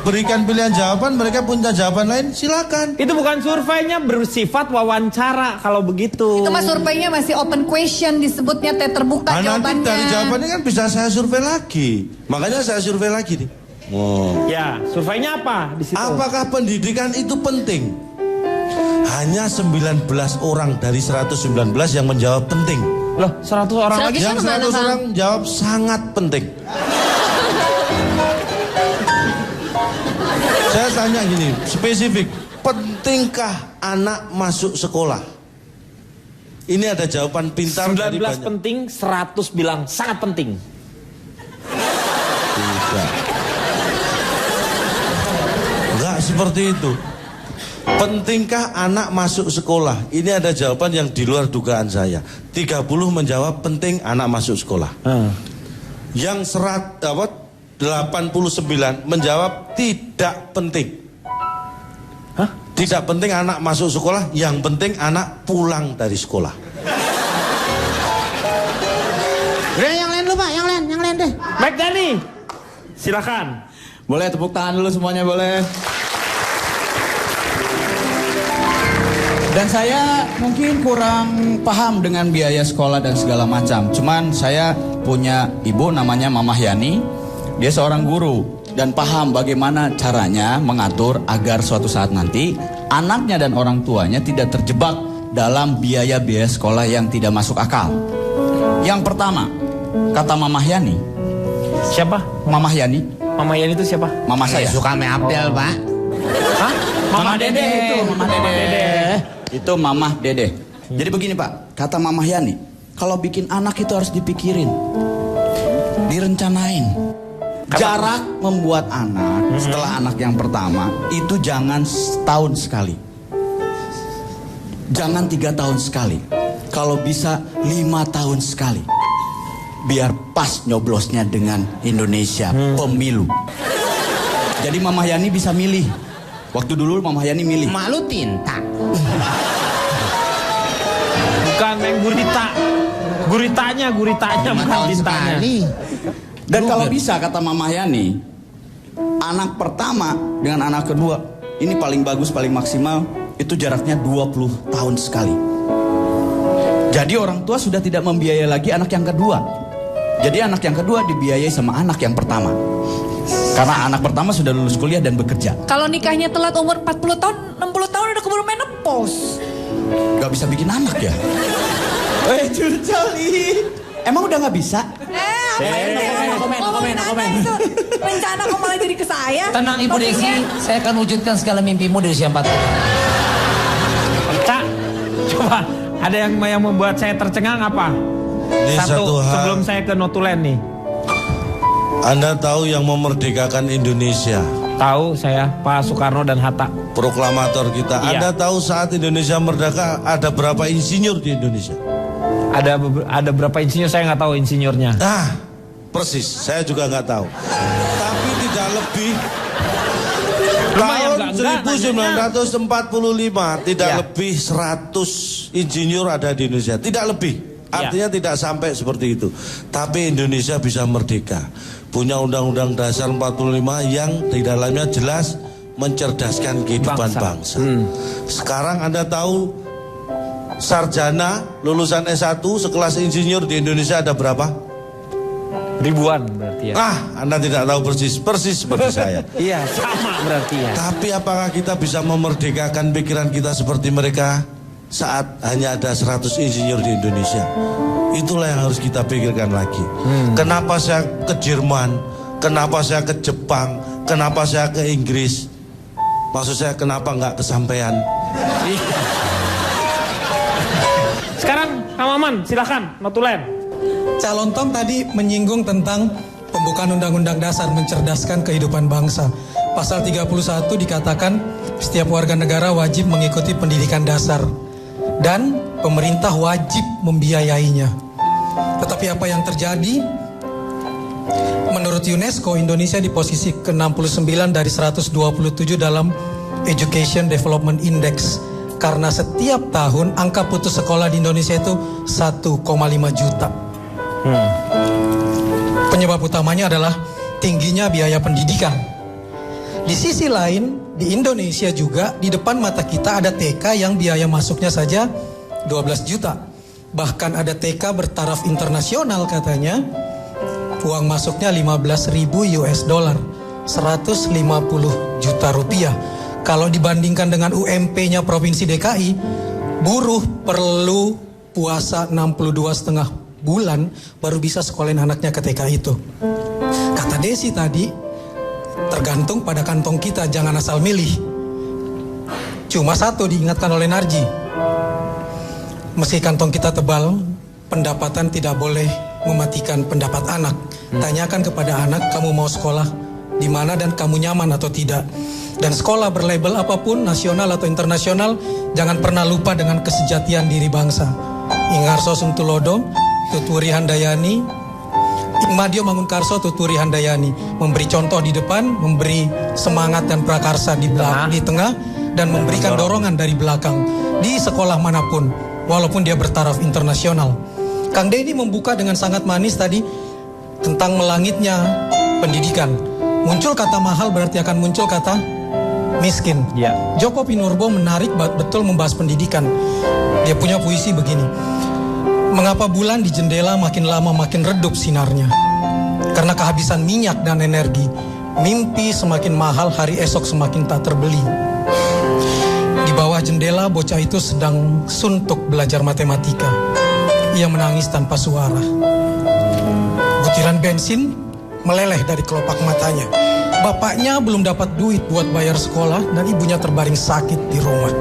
berikan pilihan jawaban, mereka punya jawaban lain, silakan. Itu bukan surveinya, bersifat wawancara kalau begitu. Itu mah surveinya masih open question, disebutnya teh terbuka Nanti jawabannya. dari jawabannya kan bisa saya survei lagi. Makanya saya survei lagi nih. Ya, surveinya apa di situ? Apakah pendidikan itu penting? Hanya 19 orang dari 119 yang menjawab penting. Loh, 100 orang lagi? Yang 100 orang jawab sangat penting. Saya tanya gini, spesifik. Pentingkah anak masuk sekolah? Ini ada jawaban pintar dari 19 banyak. penting, 100 bilang sangat penting. Tidak. Enggak seperti itu. Pentingkah anak masuk sekolah? Ini ada jawaban yang di luar dugaan saya. 30 menjawab penting anak masuk sekolah. Yang 89 menjawab tidak penting. Tidak penting anak masuk sekolah, yang penting anak pulang dari sekolah. Udah yang lain dulu Pak, yang lain deh. Baik Dani, silakan. Boleh tepuk tangan dulu semuanya, boleh. Dan saya mungkin kurang paham dengan biaya sekolah dan segala macam. Cuman saya punya ibu namanya Mama Yani. Dia seorang guru dan paham bagaimana caranya mengatur agar suatu saat nanti anaknya dan orang tuanya tidak terjebak dalam biaya-biaya sekolah yang tidak masuk akal. Yang pertama, kata Mama Yani. Siapa? Mama Yani. Mama Yani itu siapa? Mama saya. Suka meapel, Pak. Hah? Mama Dede itu. Mama Dede. Itu Mama Dede. Jadi begini Pak, kata Mama Yani, kalau bikin anak itu harus dipikirin, direncanain. Jarak membuat anak setelah anak yang pertama itu jangan setahun sekali. Jangan 3 tahun sekali. Kalau bisa 5 tahun sekali. Biar pas nyoblosnya dengan Indonesia pemilu. Jadi Mama Yani bisa milih. Waktu dulu Mama Yani milih. Malu tinta. Bukan yang guritanya bukan tintanya. Dan kalau bisa kata Mama Yani, anak pertama dengan anak kedua ini paling bagus, paling maksimal itu jaraknya 20 tahun sekali. Jadi orang tua sudah tidak membiayai lagi anak yang kedua. Jadi anak yang kedua dibiayai sama anak yang pertama. Karena anak pertama sudah lulus kuliah dan bekerja. Kalau nikahnya telat umur 40 tahun, 60 tahun udah keburu menopause. Gak bisa bikin anak ya? Curcoli. Emang udah gak bisa? Komen. Rencana kok malah jadi ke saya. Tenang Ibu Desi, saya akan wujudkan segala mimpimu di usia 40. Cak, coba ada yang membuat saya tercengang apa? Ini satu hal. Sebelum saya ke Notulen nih. Anda tahu yang memerdekakan Indonesia? Tahu saya, Pak Soekarno dan Hatta. Proklamator kita. Iya. Anda tahu saat Indonesia merdeka ada berapa insinyur di Indonesia? Ada berapa insinyur, saya nggak tahu insinyurnya. Persis, saya juga nggak tahu. Tapi tidak lebih. Lumayan, Tahun 1945 tidak lebih 100 insinyur ada di Indonesia. Tidak lebih. Artinya tidak sampai seperti itu. Tapi Indonesia bisa merdeka. Punya Undang-Undang Dasar 45 yang di dalamnya jelas mencerdaskan kehidupan bangsa. Sekarang Anda tahu sarjana lulusan S1 sekelas insinyur di Indonesia ada berapa? Ribuan berarti ya. Anda tidak tahu persis seperti saya. Iya, sama berarti ya. Tapi apakah kita bisa memerdekakan pikiran kita seperti mereka saat hanya ada 100 insinyur di Indonesia? Itulah yang harus kita pikirkan lagi. Kenapa saya ke Jerman? Kenapa saya ke Jepang? Kenapa saya ke Inggris? Maksud saya kenapa nggak kesampaian? Sekarang Kang Maman, silakan Notulen. Calon Tom tadi menyinggung tentang pembukaan Undang-Undang Dasar mencerdaskan kehidupan bangsa. Pasal 31 dikatakan setiap warga negara wajib mengikuti pendidikan dasar dan pemerintah wajib membiayainya. Tetapi apa yang terjadi? Menurut UNESCO, Indonesia di posisi ke-69 dari 127 dalam Education Development Index. Karena setiap tahun angka putus sekolah di Indonesia itu 1,5 juta. Penyebab utamanya adalah tingginya biaya pendidikan. Di sisi lain, di Indonesia juga di depan mata kita ada TK yang biaya masuknya saja 12 juta. Bahkan ada TK bertaraf internasional katanya. Uang masuknya 15.000 US dollar, 150 juta rupiah. Kalau dibandingkan dengan UMP-nya Provinsi DKI, buruh perlu puasa 62,5 bulan baru bisa sekolahin anaknya ke TK itu. Kata Desi tadi, tergantung pada kantong kita, jangan asal milih. Cuma satu diingatkan oleh Narji, meski kantong kita tebal, pendapatan tidak boleh mematikan pendapat anak. Tanyakan kepada anak, kamu mau sekolah di mana dan kamu nyaman atau tidak. Dan sekolah berlabel apapun, nasional atau internasional, jangan pernah lupa dengan kesejatian diri bangsa. Ingarso Suntulodo, Tuturi Handayani, Madio Mangunkarso, Tuturi Handayani, memberi contoh di depan, memberi semangat dan prakarsa di tengah, dan memberikan dorongan dari belakang di sekolah manapun, walaupun dia bertaraf internasional. Kang Denny membuka dengan sangat manis tadi tentang melangitnya pendidikan. Muncul kata mahal berarti akan muncul kata miskin. Joko Pinurbo menarik betul membahas pendidikan. Dia punya puisi begini. Mengapa bulan di jendela makin lama makin redup sinarnya? Karena kehabisan minyak dan energi. Mimpi semakin mahal, hari esok semakin tak terbeli. Di bawah jendela bocah itu sedang suntuk belajar matematika. Ia menangis tanpa suara. Butiran bensin meleleh dari kelopak matanya. Bapaknya belum dapat duit buat bayar sekolah dan ibunya terbaring sakit di rumah.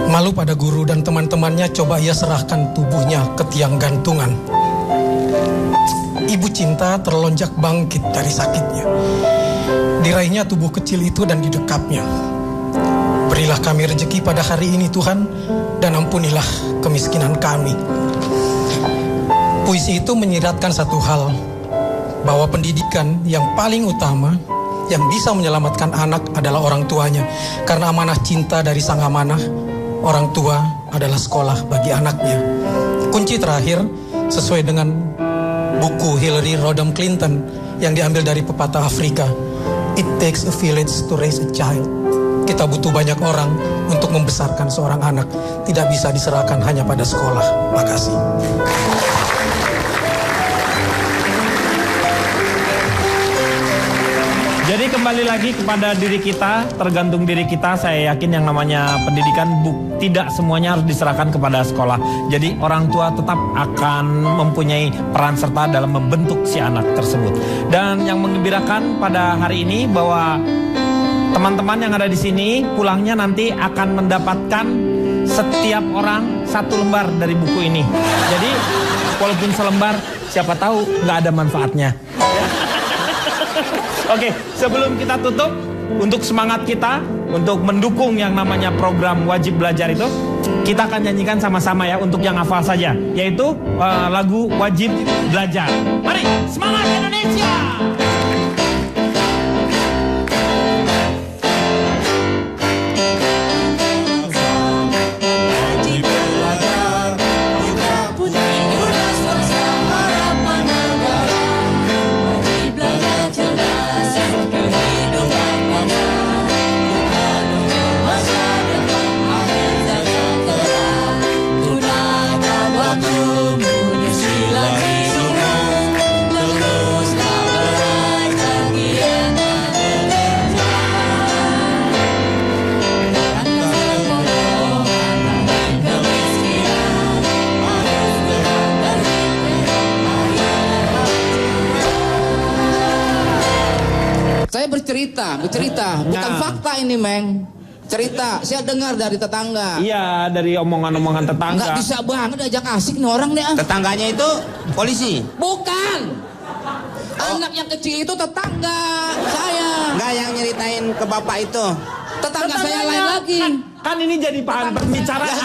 Malu pada guru dan teman-temannya, coba ia serahkan tubuhnya ke tiang gantungan. ibu cinta terlonjak bangkit dari sakitnya. Diraihnya tubuh kecil itu dan didekapnya. Berilah kami rezeki pada hari ini Tuhan, dan ampunilah kemiskinan kami. Puisi itu menyiratkan satu hal, bahwa pendidikan yang paling utama yang bisa menyelamatkan anak adalah orang tuanya. Karena amanah cinta dari sang amanah, orang tua adalah sekolah bagi anaknya. Kunci terakhir sesuai dengan buku Hillary Rodham Clinton yang diambil dari pepatah Afrika. It takes a village to raise a child. Kita butuh banyak orang untuk membesarkan seorang anak. Tidak bisa diserahkan hanya pada sekolah. Makasih. Jadi kembali lagi kepada diri kita, tergantung diri kita. Saya yakin yang namanya pendidikan tidak semuanya harus diserahkan kepada sekolah. Jadi orang tua tetap akan mempunyai peran serta dalam membentuk si anak tersebut. Dan yang menggembirakan pada hari ini bahwa teman-teman yang ada di sini pulangnya nanti akan mendapatkan setiap orang 1 lembar dari buku ini. Jadi walaupun selembar, siapa tahu nggak ada manfaatnya. Oke, sebelum kita tutup, untuk semangat kita, untuk mendukung yang namanya program wajib belajar itu, kita akan nyanyikan sama-sama ya, untuk yang hafal saja, yaitu lagu wajib belajar. Mari, semangat Indonesia! Bercerita, bukan fakta ini, Meng. Cerita, saya dengar dari tetangga. Iya, dari omongan-omongan tetangga. Nggak bisa banget ajak asik nih orang nih. Tetangganya itu polisi? Bukan. Anak yang kecil itu tetangga saya. Enggak, yang nyeritain ke bapak itu. Tetangga saya lain lagi. Kan ini jadi bahan pembicaraan.